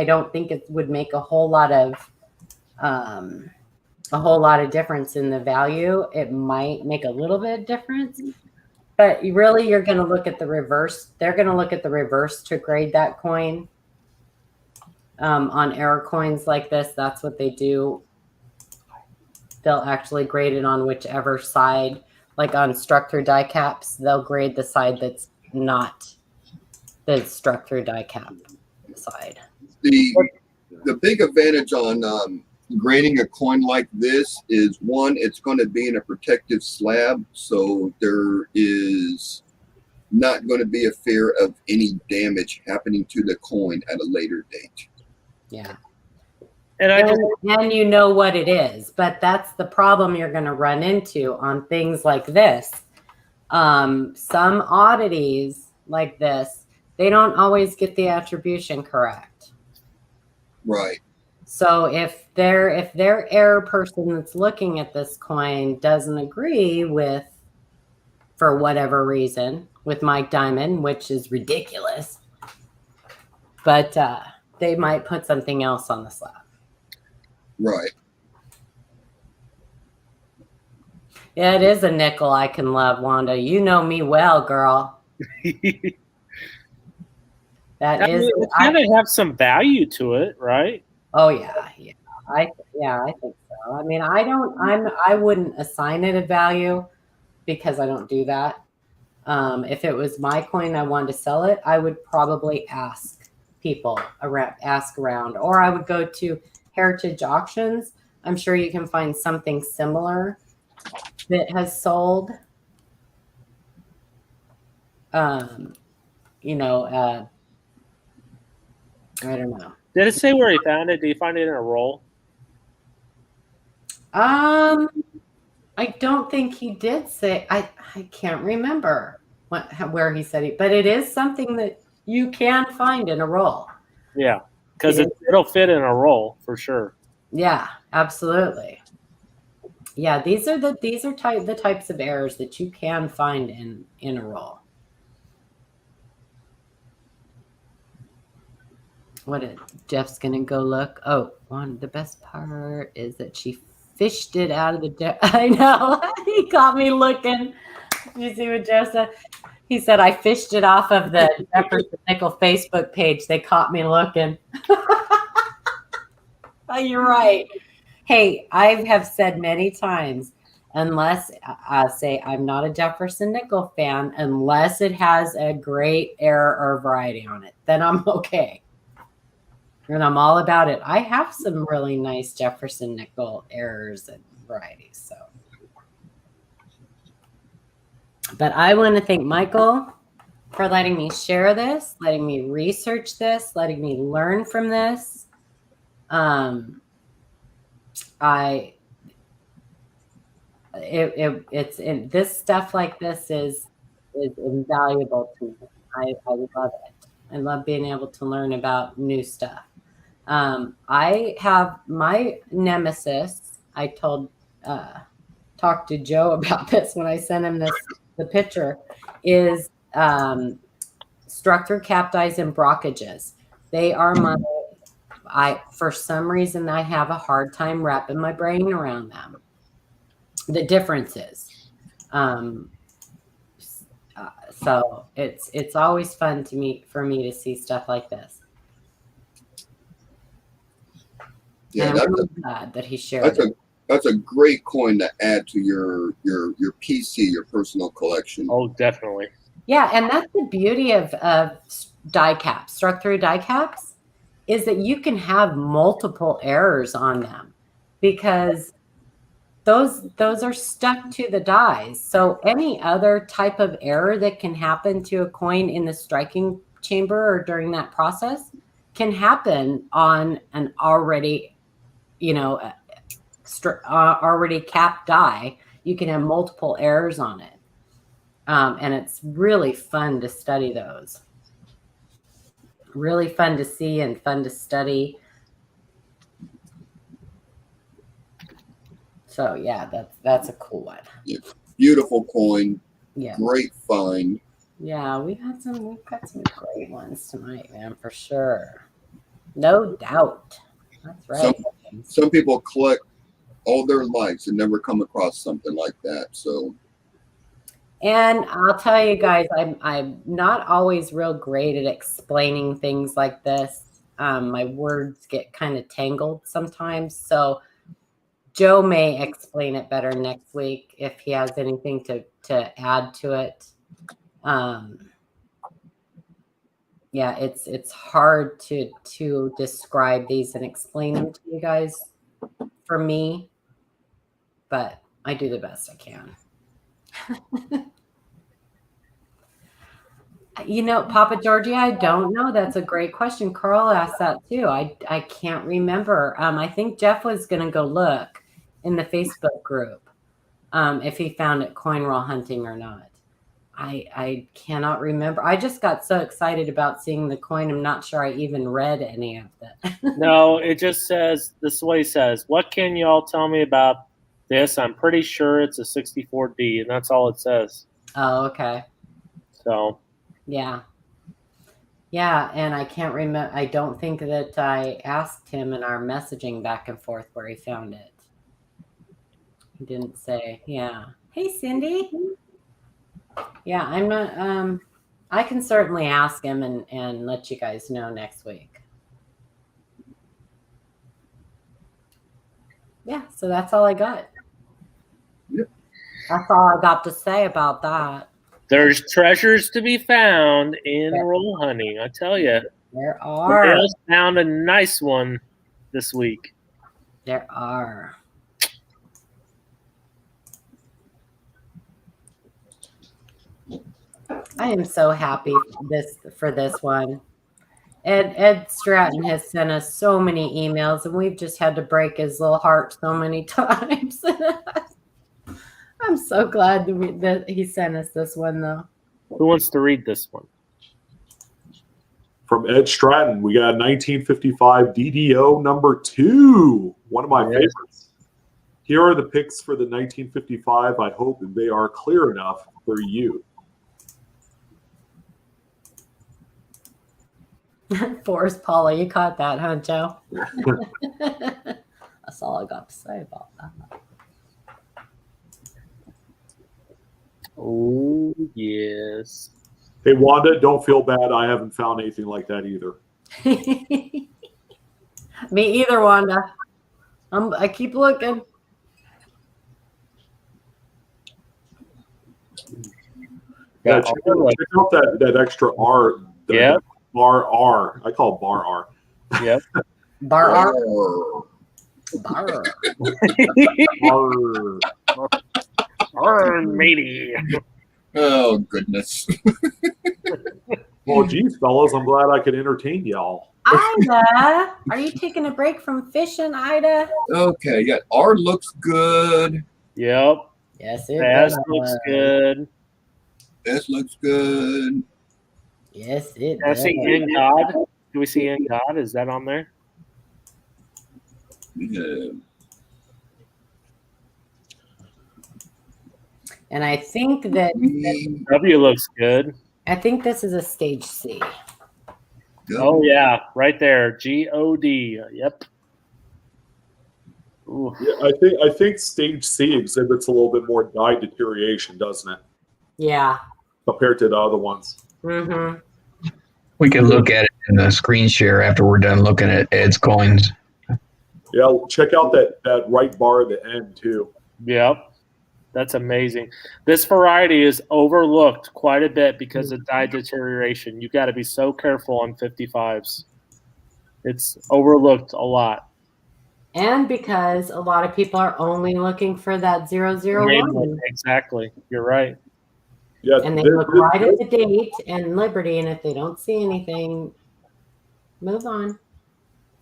don't think it would make a whole lot of difference in the value. It might make a little bit of difference, but you're going to look at the reverse. They're going to look at the reverse to grade that coin. On error coins like this, that's what they do. They'll actually grade it on whichever side, like on struck through die caps, they'll grade the side that's not the struck through die cap side. The big advantage on grading a coin like this is, one, it's going to be in a protective slab, so there is not going to be a fear of any damage happening to the coin at a later date. Yeah. And you know what it is, but that's the problem you're going to run into on things like this. Some oddities like this, they don't always get the attribution correct. Right. So if their error person that's looking at this coin doesn't agree with, for whatever reason, with Mike Diamond, which is ridiculous, but they might put something else on the slab. Right. Yeah, it is a nickel I can love, Wanda. You know me well, girl. It's gonna have some value to it, right? Oh yeah. I think so. I mean, I wouldn't assign it a value because I don't do that. If it was my coin, I wanted to sell it, I would probably ask around, or I would go to heritage auctions. I'm sure you can find something similar that has sold. I don't know. Did it say where he found it? Did you find it in a roll? I don't think he did say. I can't remember where he said it, but it is something that you can find in a roll. Yeah, because it'll fit in a roll for sure. Yeah, absolutely. Yeah, these are the types of errors that you can find in a roll. Jeff's gonna go look. Oh, the best part is that she fished it out of the. I know. He caught me looking. Did you see what Jeff said? He said, I fished it off of the Jefferson Nickel Facebook page. They caught me looking. You're right. Hey, I have said many times, unless I say I'm not a Jefferson Nickel fan, unless it has a great error or variety on it, then I'm okay. And I'm all about it. I have some really nice Jefferson Nickel errors and varieties. So, but I want to thank Michael for letting me share this, letting me research this, letting me learn from this. This stuff like this is invaluable to me. I love it. I love being able to learn about new stuff. I have my nemesis. I talked to Joe about this when I sent him the picture, is struck through cap dies and brockages. They are for some reason, I have a hard time wrapping my brain around them. The differences. So it's always fun for me to see stuff like this. Yeah, I'm really glad that he shared it. That's a great coin to add to your PC, your personal collection. Oh, definitely. Yeah, and that's the beauty of die caps, struck through die caps, is that you can have multiple errors on them, because those are stuck to the dies. So any other type of error that can happen to a coin in the striking chamber or during that process can happen on an already, already capped die. You can have multiple errors on it. And it's really fun to study those. Really fun to see and fun to study. So yeah, that's a cool one. Beautiful coin. Yeah. Great find. Yeah, we've got some great ones tonight, man, for sure. No doubt. That's right. Some people collect all their lives and never come across something like that. So, and I'll tell you guys, I'm not always real great at explaining things like this. My words get kind of tangled sometimes. So Joe may explain it better next week if he has anything to add to it. Yeah, it's hard to describe these and explain them to you guys for me, but I do the best I can. Papa Georgie, I don't know. That's a great question. Carl asked that too. I can't remember. I think Jeff was going to go look in the Facebook group if he found it coin roll hunting or not. I cannot remember. I just got so excited about seeing the coin. I'm not sure I even read any of that. No, it just says, this is what he says. What can you all tell me about this? I'm pretty sure it's a 64D, and that's all it says. Oh, okay. So. Yeah. Yeah, and I can't remember. I don't think that I asked him in our messaging back and forth where he found it. He didn't say. Yeah. Hey, Cindy. Yeah, I'm not. I can certainly ask him and let you guys know next week. Yeah, so that's all I got. Yep. That's all I got to say about that. There's treasures to be found in roll hunting, I tell you. There are. I just found a nice one this week. There are. I am so happy for this one. Ed Stratton has sent us so many emails, and we've just had to break his little heart so many times. I'm so glad that he sent us this one, though. Who wants to read this one? From Ed Stratton, we got 1955 DDO number 2, one of my favorites. Here are the picks for the 1955. I hope they are clear enough for you. Forrest Paula, you caught that, huh, Joe? That's all I got to say about that. Oh, yes. Hey, Wanda, don't feel bad. I haven't found anything like that either. Me either, Wanda. I keep looking. Yeah, check out that extra R. Yeah. Bar R. I call it bar R. Yep. Bar R. Bar. Matey. Oh, goodness. Well, geez, fellas, I'm glad I could entertain y'all. Ida, are you taking a break from fishing, Ida? Okay, yeah. R looks good. Yep. Yes, it S does. looks good. S looks good. Yes, it I does. see In God. Do we see In God? Is that on there? Yeah. And I think that W looks good. I think this is a stage C. Oh yeah, right there. G-O-D. Yep. Ooh. Yeah, I think stage C exhibits a little bit more dye deterioration, doesn't it? Yeah. Compared to the other ones. Mm-hmm. We can look at it in the screen share after we're done looking at Ed's coins. Yeah, check out that right bar at the end too. Yep. That's amazing. This variety is overlooked quite a bit because of dye deterioration. You got to be so careful on 55s. It's overlooked a lot. And because a lot of people are only looking for that 001. Exactly. You're right. Yeah, And they look right at the date and Liberty, and if they don't see anything, move on.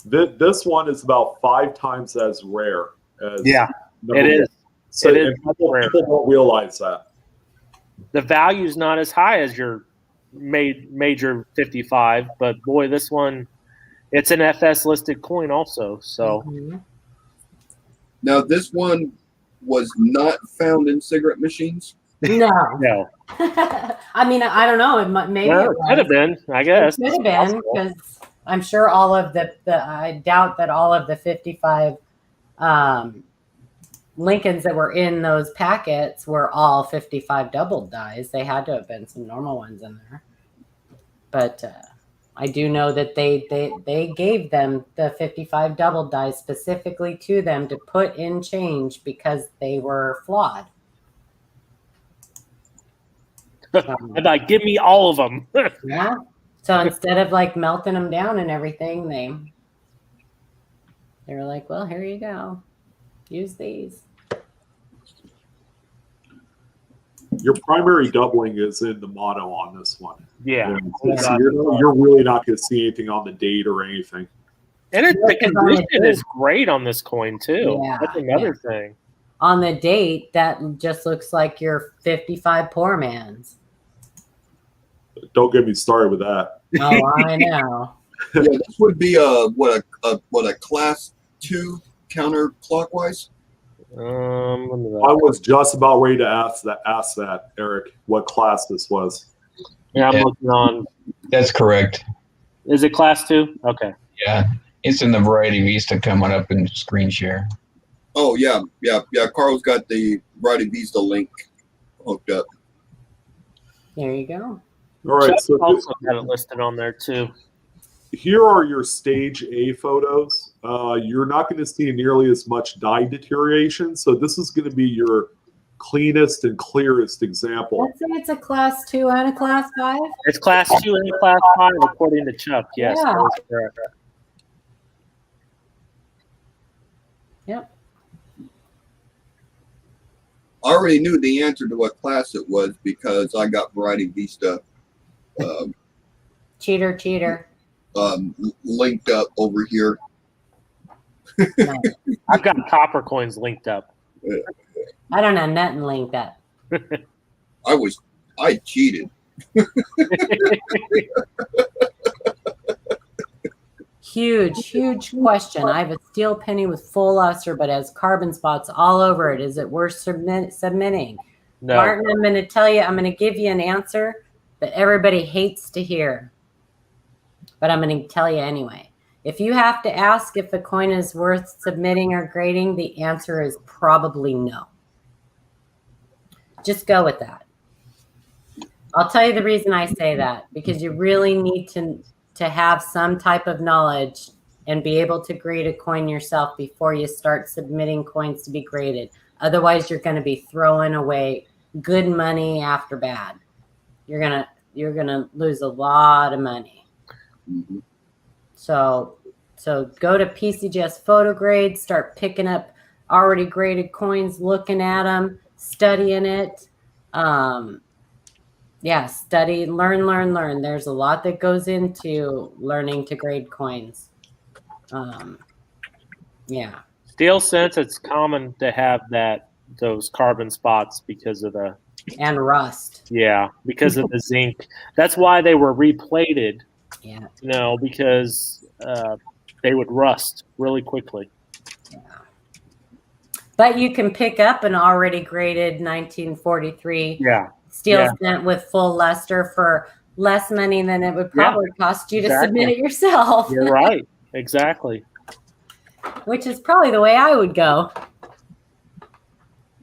This one is about 5 times as rare as it is. So it is people don't realize that. The value's not as high as your major 55, but boy, this one, it's an FS listed coin also. So Now this one was not found in cigarette machines. No. I mean, I don't know. Maybe it could have been. I guess it could have been, because I'm sure all of the I doubt that all of the 55 Lincolns that were in those packets were all 55 doubled dies. They had to have been some normal ones in there. But I do know that they gave them the 55 double dies specifically to them to put in change because they were flawed. And like, give me all of them. Yeah. So instead of like melting them down and everything, they were like, well, here you go. Use these. Your primary doubling is in the mono on this one. Yeah. So you're really not going to see anything on the date or anything. And the condition is great on this coin too. Yeah, that's another thing. On the date, that just looks like your 55 poor man's. Don't get me started with that. Oh, I know. Yeah, this would be a class 2 counterclockwise. I was just about ready to ask that, Eric, what class this was. Yeah, I'm looking on. That's correct. Is it class 2? Okay. Yeah, it's in the Variety Vista coming up in screen share. Oh yeah. Carl's got the Variety Vista link hooked up. There you go. All right, Chuck so also got it listed on there too. Here are your stage A photos. You're not going to see nearly as much dye deterioration, so this is going to be your cleanest and clearest example. Let's say it's a class 2 and a class 5. It's class 2 and class 5 according to Chuck. Yes, Yeah. that is correct. Yep. I already knew the answer to what class it was because I got Variety Vista Cheater. linked up over here. Nice. I've got copper coins linked up. I don't have nothing like that. I cheated. Huge question. I have a steel penny with full luster, but has carbon spots all over it. Is it worth submitting? No. Martin, I'm going to tell you, I'm going to give you an answer that everybody hates to hear, but I'm going to tell you anyway. If you have to ask if a coin is worth submitting or grading, the answer is probably no. Just go with that. I'll tell you the reason I say that, because you really need to have some type of knowledge and be able to grade a coin yourself before you start submitting coins to be graded. Otherwise, you're going to be throwing away good money after bad. You're gonna lose a lot of money. Mm-hmm. So go to PCGS Photograde, start picking up already graded coins, looking at them, studying it. Study, learn. There's a lot that goes into learning to grade coins. Steel sense, it's common to have those carbon spots because of the and rust. Yeah, because of the zinc. That's why they were replated. Yeah. Because they would rust really quickly. Yeah. But you can pick up an already graded 1943 steel stent with full luster for less money than it would probably cost you to submit it yourself. You're right. Exactly. Which is probably the way I would go.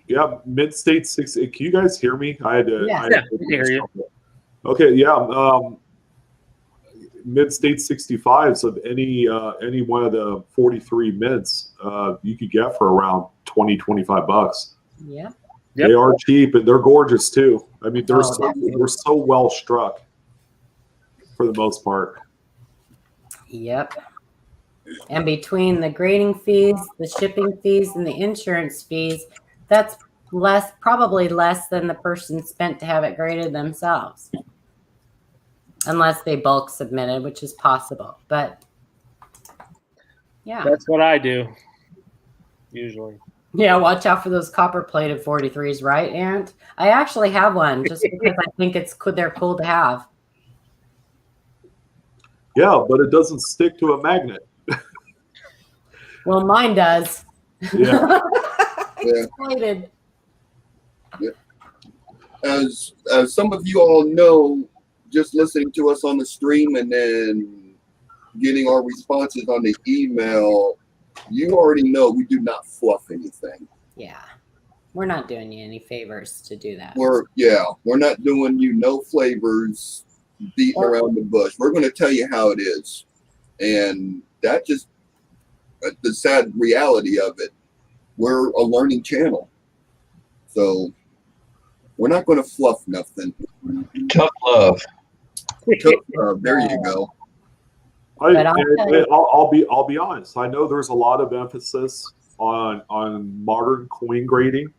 Yeah, mid-state 60. Can you guys hear me? I had to. Yeah, I can hear you. Okay, yeah. Mid-state 65s of any one of the 43 mids, you could get for around $20-25. Yeah. They are cheap and they're gorgeous too. I mean, they're so well struck for the most part. Yep. And between the grading fees, the shipping fees, and the insurance fees, that's probably less than the person spent to have it graded themselves. Unless they bulk submitted, which is possible. But yeah. That's what I do usually. Yeah, watch out for those copper-plated 43s, right, Ant? I actually have one just because I think they're cool to have. Yeah, but it doesn't stick to a magnet. Well, mine does. Yeah. It's plated. Yeah. As some of you all know, just listening to us on the stream and then getting our responses on the email, you already know we do not fluff anything. Yeah. We're not doing you any favors to do that. We're not doing you no flavors, beating around the bush. We're going to tell you how it is. And that just, the sad reality of it, we're a learning channel. So we're not going to fluff nothing. Tough love. There you go. I'll be honest. I know there's a lot of emphasis on modern coin grading,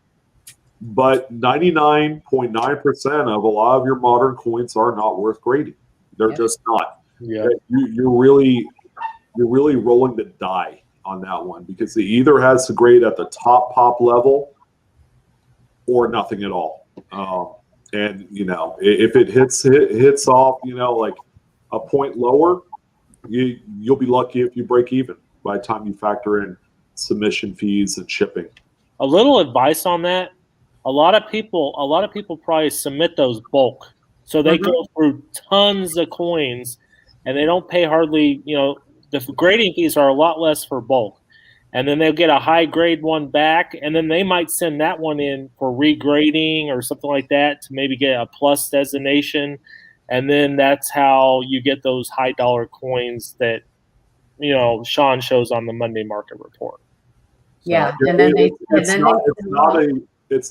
but 99.9% of a lot of your modern coins are not worth grading. They're just not. Yeah. You're really rolling the die on that one because it either has to grade at the top pop level or nothing at all. And if it hits off, like a point lower, you'll be lucky if you break even by the time you factor in submission fees and shipping. A little advice on that: a lot of people probably submit those bulk, so they go through tons of coins, and they don't pay hardly. The grading fees are a lot less for bulk, and then they'll get a high grade one back, and then they might send that one in for regrading or something like that to maybe get a plus designation. And then that's how you get those high dollar coins that, Sean shows on the Monday market report. So, yeah. And then it's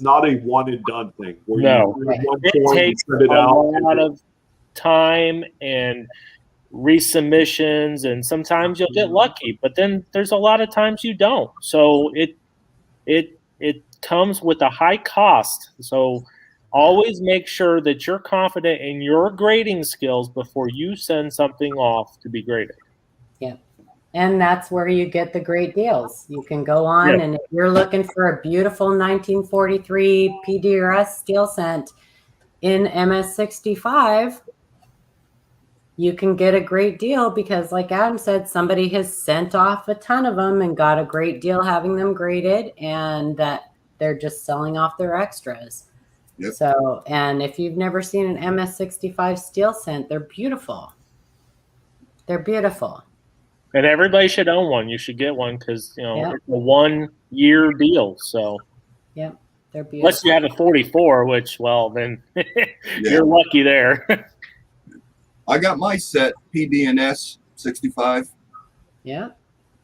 not a one and done thing. Where no, it takes a lot of time and resubmissions, and sometimes you'll get lucky, but then there's a lot of times you don't. So it comes with a high cost. So always make sure that you're confident in your grading skills before you send something off to be graded. Yeah. And that's where you get the great deals. You can go on, and if you're looking for a beautiful 1943 PDRS steel cent in MS65, you can get a great deal because, like Adam said, somebody has sent off a ton of them and got a great deal having them graded, and that they're just selling off their extras. Yep. So, and if you've never seen an MS65 steel cent, they're beautiful. They're beautiful. And everybody should own one. You should get one because, it's a 1 year deal. So, yep, they're beautiful. Unless you have a 44, which, well, then you're lucky there. I got my set PDNS 65. Yeah.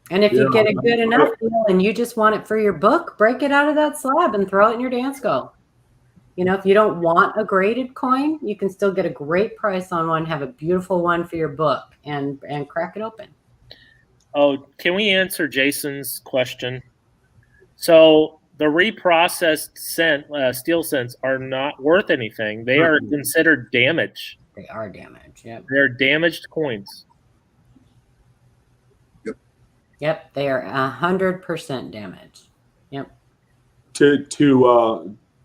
And if you get a good enough deal and you just want it for your book, break it out of that slab and throw it in your dance go. If you don't want a graded coin, you can still get a great price on one, have a beautiful one for your book, and crack it open. Oh, can we answer Jason's question? So the reprocessed steel cents are not worth anything. They are considered damage. They are damaged. Yep. They're damaged coins. Yep. They are 100% damaged. Yep.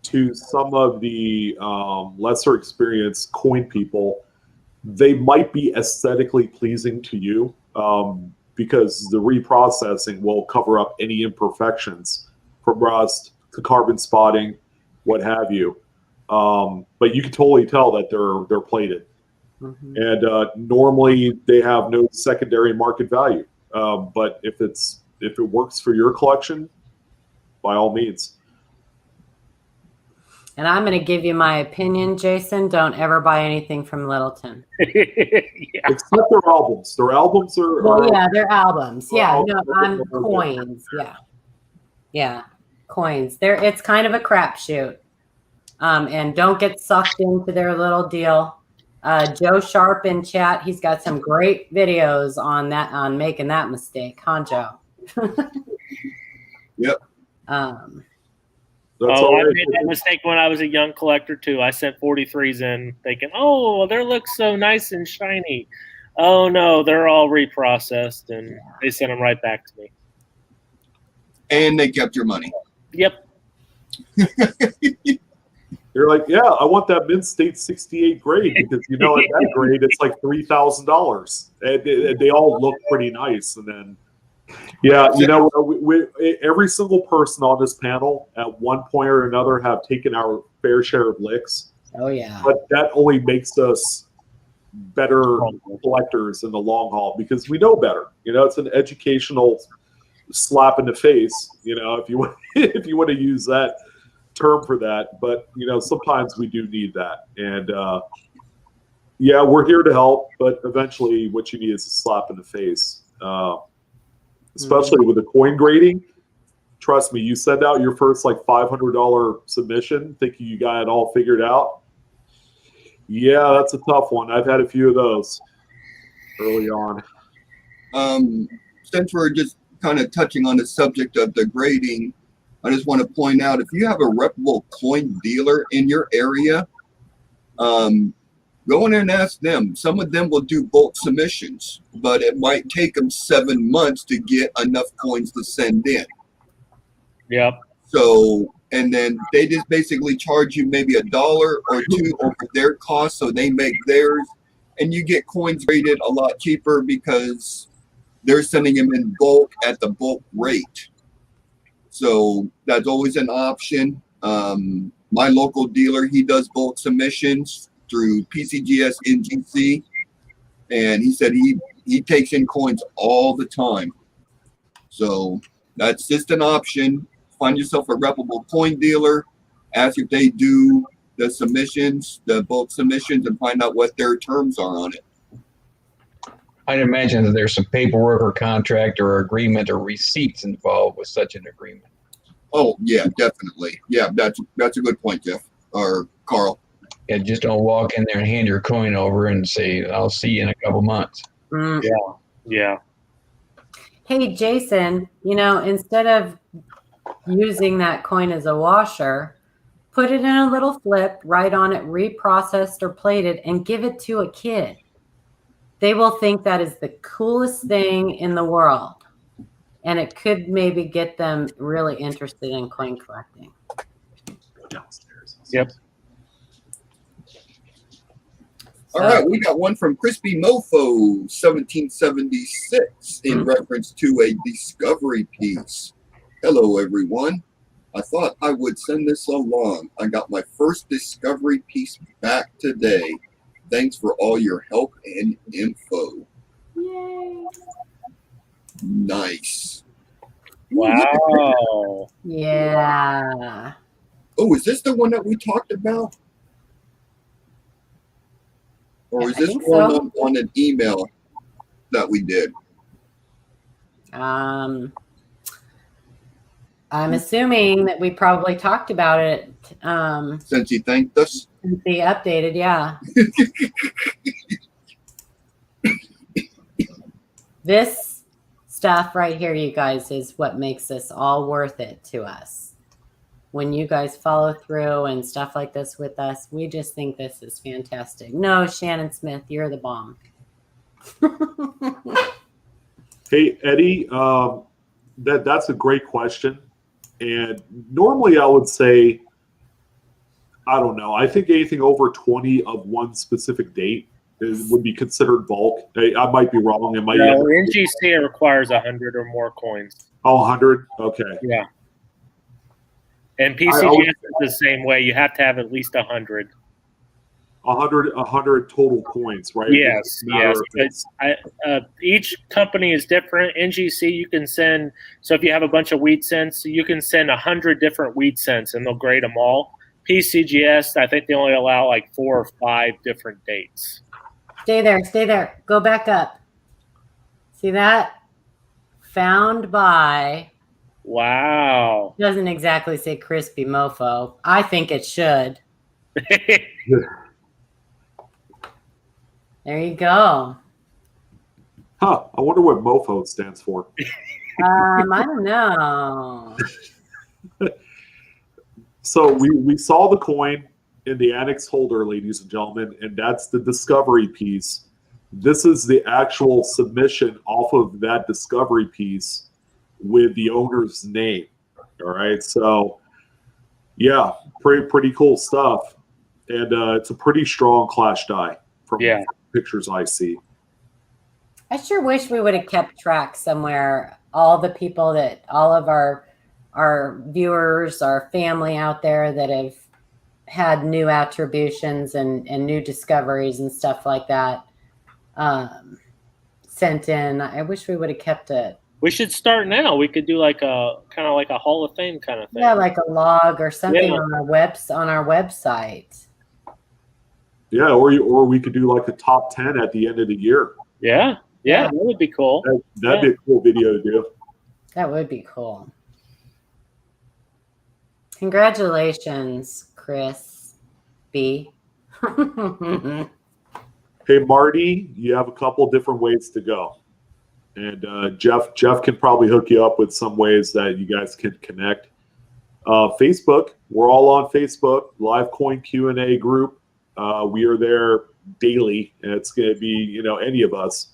To some of the lesser experienced coin people, they might be aesthetically pleasing to you because the reprocessing will cover up any imperfections from rust to carbon spotting, what have you. But you can totally tell that they're plated, and normally they have no secondary market value. But if it works for your collection, by all means. And I'm going to give you my opinion, Jason. Don't ever buy anything from Littleton. Except their albums. Their albums are. Well, yeah, their albums. Yeah, no, I'm coins. Yeah, coins. It's kind of a crapshoot. And don't get sucked into their little deal. Joe Sharp in chat. He's got some great videos on that, on making that mistake. Huh, Joe? Yep. That's I all right. made that mistake when I was a young collector too. I sent 43s in thinking, oh, they look so nice and shiny. Oh no, they're all reprocessed, and they sent them right back to me. And they kept your money. Yep. You're like, yeah, I want that Mint State 68 grade because at that grade it's like $3,000. And they all look pretty nice. And then, yeah, we every single person on this panel at one point or another have taken our fair share of licks. Oh yeah. But that only makes us better collectors in the long haul because we know better. It's an educational slap in the face. If you want to use that term for that, but sometimes we do need that, and yeah, we're here to help, but eventually what you need is a slap in the face, especially with the coin grading. Trust me, you send out your first like $500 submission thinking you got it all figured out. Yeah, that's a tough one. I've had a few of those early on. Since we're just kind of touching on the subject of the grading, I just want to point out, if you have a reputable coin dealer in your area, go in there and ask them. Some of them will do bulk submissions, but it might take them 7 months to get enough coins to send in. Yep. So, and then they just basically charge you maybe $1 or $2 over their cost, so they make theirs, and you get coins graded a lot cheaper because they're sending them in bulk at the bulk rate. So that's always an option. My local dealer, he does bulk submissions through PCGS NGC, and he said he takes in coins all the time. So that's just an option. Find yourself a reputable coin dealer, ask if they do the submissions, the bulk submissions, and find out what their terms are on it. I'd imagine that there's some paperwork or contract or agreement or receipts involved with such an agreement. Oh yeah, definitely. Yeah, that's a good point, Jeff or Carl. Yeah, just don't walk in there and hand your coin over and say, "I'll see you in a couple months." Yeah. Hey, Jason, instead of using that coin as a washer, put it in a little flip, write on it reprocessed or plated, and give it to a kid. They will think that is the coolest thing in the world. And it could maybe get them really interested in coin collecting. Go downstairs. Yep. All right, we got one from Crispy Mofo, 1776, in reference to a discovery piece. Hello, everyone. I thought I would send this along. I got my first discovery piece back today. Thanks for all your help and info. Yay. Nice. Wow. Yeah. Oh, is this the one that we talked about? Or is I this think one so. on an email that we did? I'm assuming that we probably talked about it Since he thanked us? since he updated, yeah. This stuff right here, you guys, is what makes this all worth it to us. When you guys follow through and stuff like this with us, we just think this is fantastic. No, Shannon Smith, you're the bomb. Hey, Eddie, that's a great question. And normally I would say, I don't know. I think anything over 20 of one specific date would be considered bulk. I might be wrong. It might. No, NGC requires 100 or more coins. Oh, 100? Okay. Yeah. And PCGS is the same way. You have to have at least 100. 100 total coins, right? Yes, yes. Each company is different. NGC, you can send, so if you have a bunch of wheat cents, you can send 100 different wheat cents and they'll grade them all. PCGS, I think they only allow like 4 or 5 different dates. Stay there, stay there. Go back up. See that? Found by. Wow. Doesn't exactly say Crispy Mofo. I think it should. There you go. Huh. I wonder what MoFo stands for. I don't know. So we saw the coin in the annex holder, ladies and gentlemen, and that's the discovery piece. This is the actual submission off of that discovery piece with the owner's name. All right. So yeah, pretty cool stuff. And it's a pretty strong clash die from pictures I see. I sure wish we would have kept track somewhere. All the people that, all of our viewers, our family out there that have had new attributions and new discoveries and stuff like that sent in. I wish we would have kept it. We should start now. We could do like a kind of like a Hall of Fame kind of thing. Yeah, like a log or something on our website. Yeah, or we could do like a top 10 at the end of the year. Yeah, that would be cool. That'd be a cool video to do. That would be cool. Congratulations, Chris B. Hey, Marty, you have a couple different ways to go. And Jeff can probably hook you up with some ways that you guys can connect. Facebook, we're all on Facebook, Live Coin Q&A group. We are there daily, and it's going to be, any of us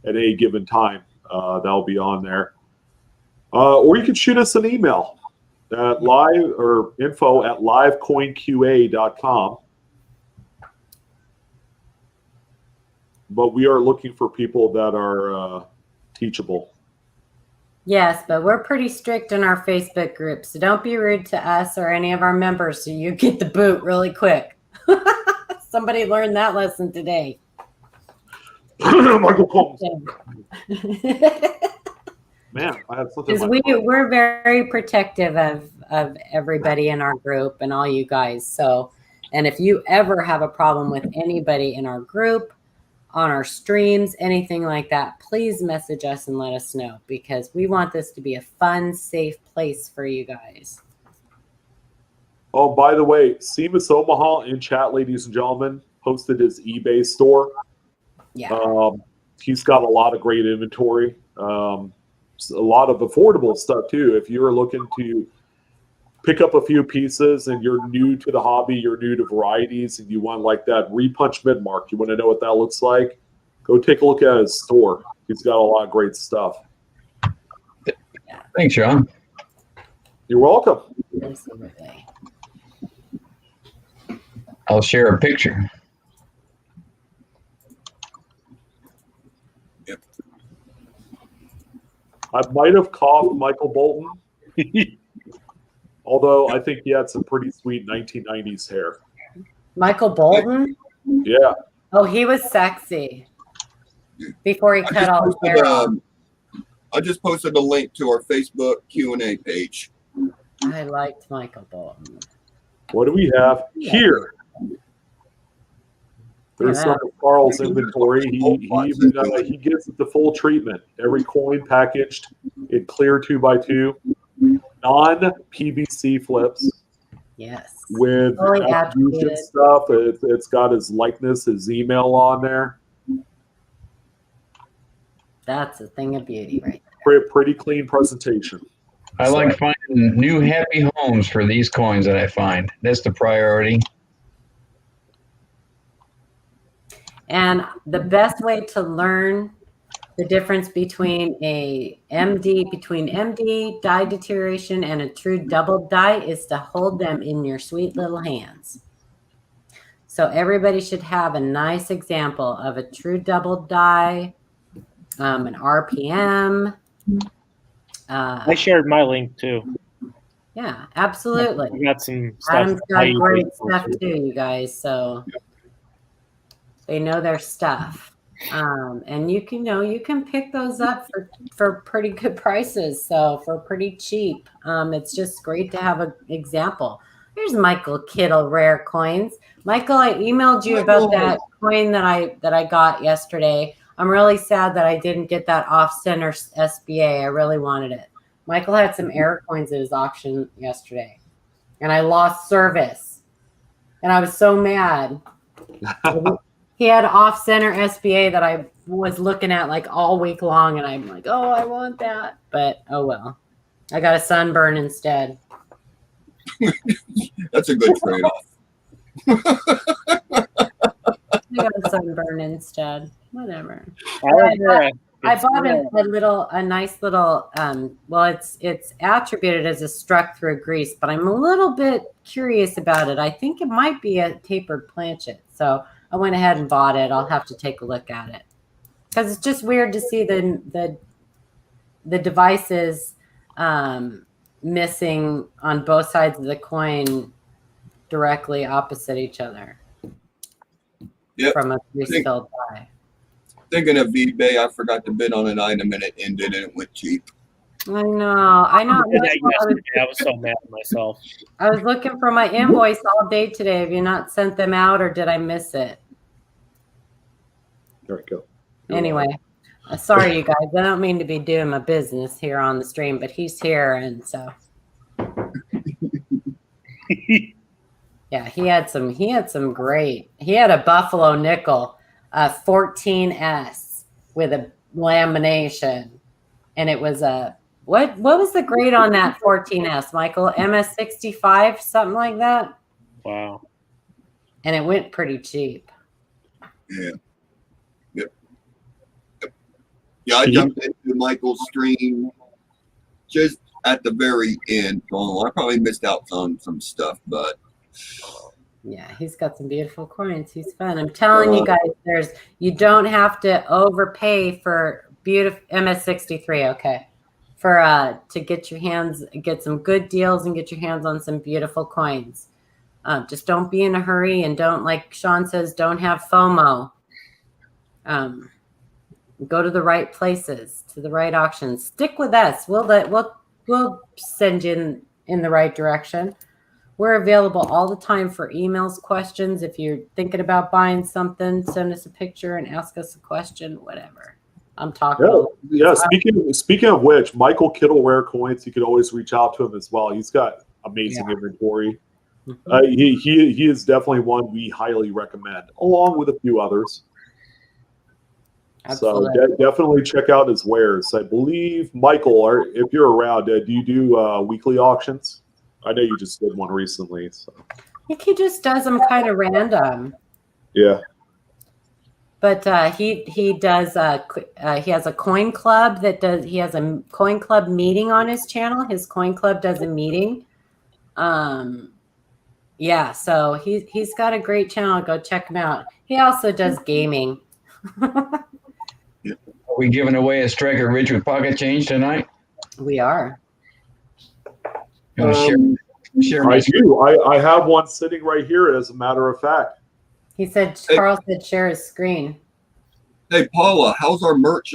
at any given time that'll be on there. Or you can shoot us an email at info@livecoinqa.com. But we are looking for people that are teachable. Yes, but we're pretty strict in our Facebook group, so don't be rude to us or any of our members so you get the boot really quick. Somebody learned that lesson today. Michael Combs. Man, I had something. We're very protective of everybody in our group and all you guys. So, and if you ever have a problem with anybody in our group, on our streams, anything like that, please message us and let us know, because we want this to be a fun, safe place for you guys. Oh, by the way, Seamus Omaha in chat, ladies and gentlemen, posted his eBay store. Yeah. He's got a lot of great inventory, a lot of affordable stuff too. If you're looking to pick up a few pieces and you're new to the hobby, you're new to varieties, and you want like that repunch mid-mark, you want to know what that looks like, go take a look at his store. He's got a lot of great stuff. Thanks, Sean. You're welcome. Absolutely. I'll share a picture. I might have coughed Michael Bolton, although I think he had some pretty sweet 1990s hair. Michael Bolton? Yeah. Oh, he was sexy before he cut all his hair off. I just posted a link to our Facebook Q&A page. I liked Michael Bolton. What do we have here? There's some of Carl's inventory. He gives it the full treatment. Every coin packaged in clear 2x2, non-PVC flips. Yes. With attribution stuff. It's got his likeness, his email on there. That's a thing of beauty, right there. Pretty clean presentation. I like finding new happy homes for these coins that I find. That's the priority. And the best way to learn the difference between MD die deterioration and a true double die is to hold them in your sweet little hands. So everybody should have a nice example of a true double die, an RPM. I shared my link too. Yeah, absolutely. We got some stuff. Adam's got great stuff too, you guys. So they know their stuff. And you can pick those up for pretty good prices. So for pretty cheap. It's just great to have an example. Here's Michael Kittle Rare Coins. Michael, I emailed you about that coin that I got yesterday. I'm really sad that I didn't get that off-center SBA. I really wanted it. Michael had some error coins at his auction yesterday, and I lost service, and I was so mad. he had off-center SBA that I was looking at like all week long, and I'm like, oh, I want that. But oh well. I got a sunburn instead. That's a good trade-off. I got a sunburn instead. Whatever. I bought a nice little well, it's attributed as a struck through grease, but I'm a little bit curious about it. I think it might be a tapered planchet, so I went ahead and bought it. I'll have to take a look at it because it's just weird to see the devices missing on both sides of the coin directly opposite each other. Yep. From a grease-filled die. Thinking of eBay, I forgot to bid on an item and it ended and it went cheap. I know. I was so mad at myself. I was looking for my invoice all day today. Have you not sent them out, or did I miss it? There we go. Anyway, sorry, you guys. I don't mean to be doing my business here on the stream, but he's here, and so yeah, he had some great. He had a buffalo nickel, 14S with a lamination, and it was a what was the grade on that 14S, Michael? MS65, something like that. Wow. And it went pretty cheap. Yeah. Yep. Yeah, I jumped into Michael's stream just at the very end. So I probably missed out on some stuff, but yeah, he's got some beautiful coins. He's fun. I'm telling you guys, you don't have to overpay for beautiful MS63. Okay, for to get some good deals and get your hands on some beautiful coins. Just don't be in a hurry, and don't, like Sean says, don't have FOMO. Go to the right places, to the right auctions. Stick with us. We'll send you in the right direction. We're available all the time for emails, questions. If you're thinking about buying something, send us a picture and ask us a question, whatever. I'm talking. Yeah. Speaking of which, Michael Kittle Rare Coins, you could always reach out to him as well. He's got amazing inventory. He is definitely one we highly recommend, along with a few others. Absolutely. So definitely check out his wares. I believe, Michael, if you're around, do you do weekly auctions? I know you just did one recently. So. I think he just does them kind of random. Yeah. But he does. He has a coin club that does. He has a coin club meeting on his channel. His coin club does a meeting. Yeah. So he's got a great channel. Go check him out. He also does gaming. Are we giving away a striker rich with pocket change tonight? We are. Share I do. I have one sitting right here, as a matter of fact. He said, Carl said share his screen. Hey, Paula, how's our merch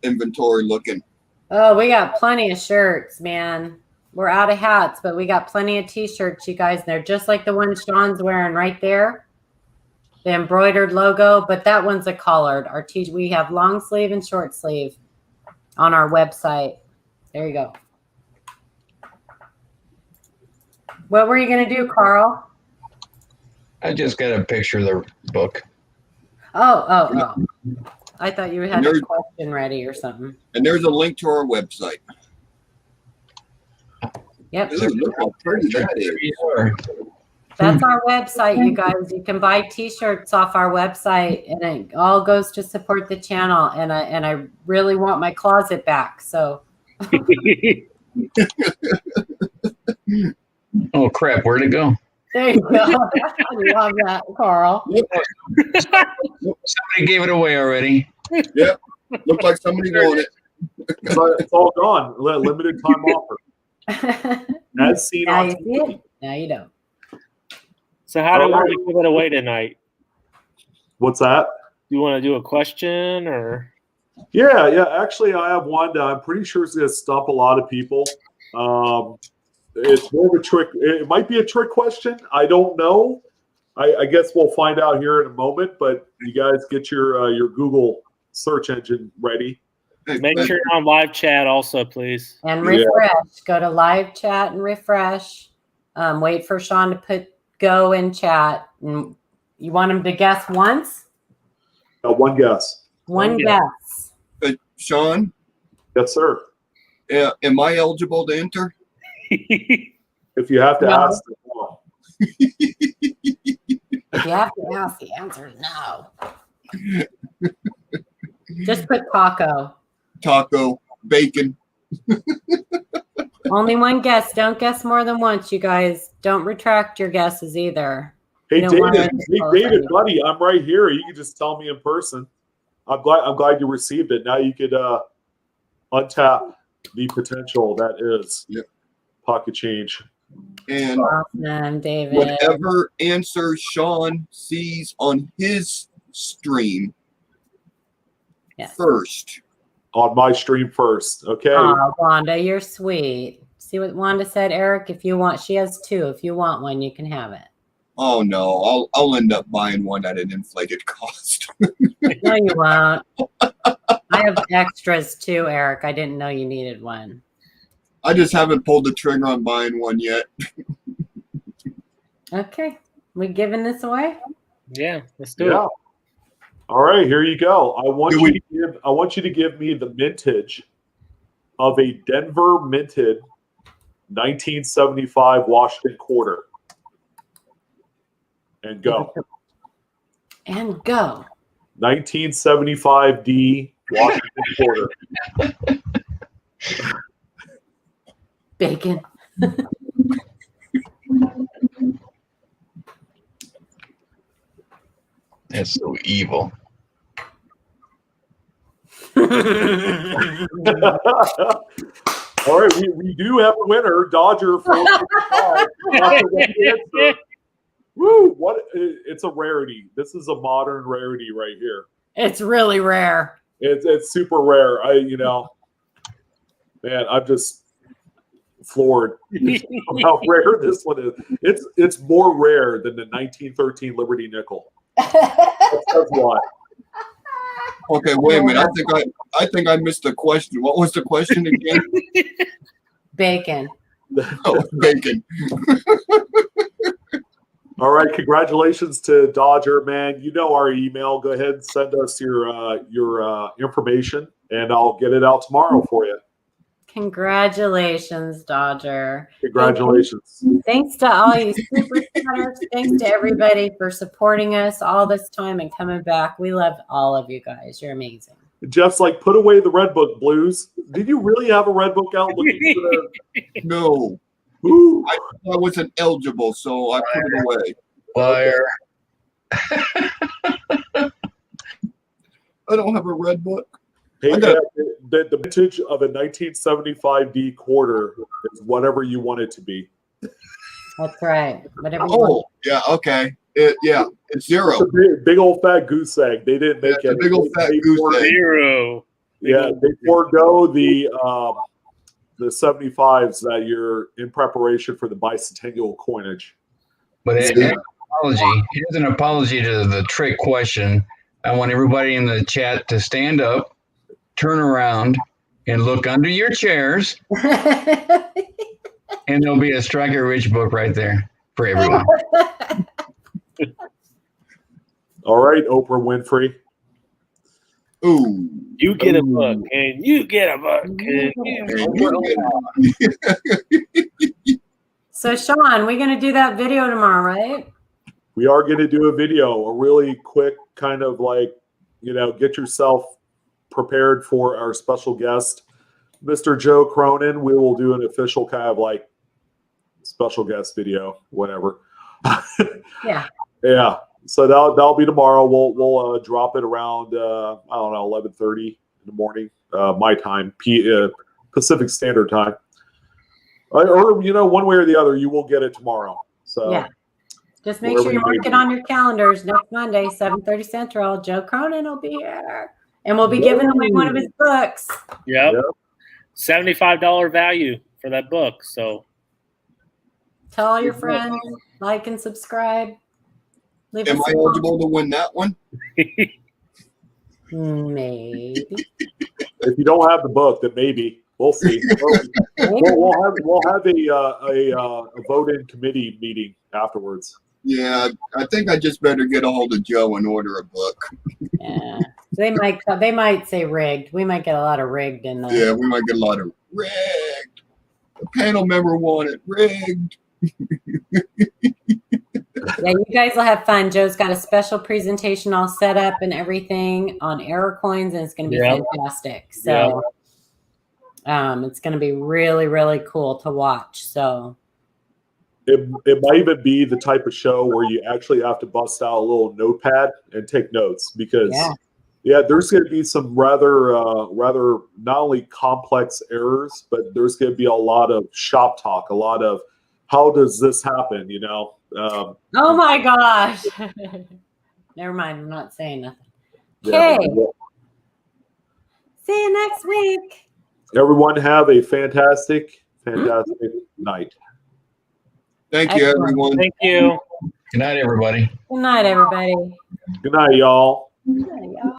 inventory looking? Oh, we got plenty of shirts, man. We're out of hats, but we got plenty of T-shirts, you guys. They're just like the one Sean's wearing right there. The embroidered logo, but that one's a collared. We have long sleeve and short sleeve on our website. There you go. What were you going to do, Carl? I just got a picture of the book. Oh. I thought you had a question ready or something. And there's a link to our website. Yep. Look how pretty that is. That's our website, you guys. You can buy T-shirts off our website, and it all goes to support the channel. And I really want my closet back. So. Oh crap! Where'd it go? There you go. I love that, Carl. Somebody gave it away already. Yep. Looked like somebody wanted it. It's all gone. Limited time offer. As seen on TV. Now you don't. So how do we want to give it away tonight? What's that? Do you want to do a question or? Yeah. Actually, I have one that I'm pretty sure is going to stump a lot of people. It's more of a trick. It might be a trick question. I don't know. I guess we'll find out here in a moment. But you guys get your Google search engine ready. Make sure you're on live chat also, please. And refresh. Go to live chat and refresh. Wait for Sean to put go in chat. And you want him to guess once? One guess. One guess. Sean, Yes, sir. am I eligible to enter? If you have to No. ask, no. If you have to ask, the answer is no. Just put taco. Taco, bacon. Only one guess. Don't guess more than once, you guys. Don't retract your guesses either. Hey, You don't want David. to Hey, disclose David, anything. buddy, I'm right here. You can just tell me in person. I'm glad you received it. Now you could untap the potential that is pocket change. And Awesome, David. whatever answer Sean sees on his stream Yes. first. On my stream first. Okay. Oh, Wanda, you're sweet. See what Wanda said, Eric? If you want, she has two. If you want one, you can have it. Oh no, I'll end up buying one at an inflated cost. No, you won't. I have extras too, Eric. I didn't know you needed one. I just haven't pulled the trigger on buying one yet. Okay. We giving this away? Yeah, let's do Yeah. it. All right, here you go. I want Do you to give me the mintage of a Denver minted 1975 Washington quarter. And go. And go. 1975 D Washington quarter. Bacon. That's so evil. All right, we do have a winner, Dodger 465. Woo! What? It's a rarity. This is a modern rarity right here. It's really rare. It's super rare. Man, I'm just floored how rare this one is. It's more rare than the 1913 Liberty nickel. That's why. Okay, wait a minute. I think I missed the question. What was the question again? Bacon. Oh, bacon. All right, congratulations to Dodger, man. You know our email. Go ahead and send us your information, and I'll get it out tomorrow for you. Congratulations, Dodger. Congratulations. Thanks to all you super chatters. Thanks to everybody for supporting us all this time and coming back. We love all of you guys. You're amazing. Jeff's like, put away the Red Book, Blues. Did you really have a Red Book out looking for the... No. Ooh. I wasn't eligible, so I put it away. Liar. I don't have a red book. Hey, I got- the vintage of a 1975 D quarter is whatever you want it to be. That's right. Whatever you want. Oh, yeah, okay. It's zero. It's a big old fat goose egg. They didn't make Yeah, it. it's a big old fat They goose forego- egg. Zero. Yeah, they forego the 75s that you're in preparation for the bicentennial coinage. But here's an apology. Here's an apology to the trick question. I want everybody in the chat to stand up, turn around, and look under your chairs, and there'll be a Striker Rich book right there for everyone. All right, Oprah Winfrey. Ooh. You get a book, and you get a book. And And you get So, Sean, we're going to do that video tomorrow, right? We are going to do a video, a really quick kind of like, get yourself prepared for our special guest, Mr. Joe Cronin. We will do an official kind of like special guest video, whatever. Yeah. Yeah. So that'll be tomorrow. We'll drop it around 11:30 in the morning, my time, Pacific Standard Time. Or one way or the other, you will get it tomorrow. So Yeah. Just make sure you mark it on your calendars. Next Monday, 7:30 Central. Joe Cronin will be here, and we'll be giving away one of his books. Yep. Yep. $75 value for that book. So Tell all your friends, like and subscribe. Leave Am us I a eligible to win that one? maybe. if you don't have the book, then maybe we'll see. We'll have a vote-in committee meeting afterwards. Yeah, I think I just better get a hold of Joe and order a book. Yeah, they might say rigged. We might get a lot of rigged in there. Yeah, we might get a lot of rigged. The panel member wanted rigged. Yeah, you guys will have fun. Joe's got a special presentation all set up and everything on error coins, and it's going to be fantastic. So, it's going to be really, really cool to watch. So, it might even be the type of show where you actually have to bust out a little notepad and take notes because, there's going to be some rather not only complex errors, but there's going to be a lot of shop talk, a lot of how does this happen, you know? oh my gosh. Never mind. I'm not saying nothing. Yeah, Okay. See you next week. everyone have a fantastic night. Thank you, everyone. Thank you. Good night, everybody. Good night, everybody. Good night, y'all. Good night, y'all.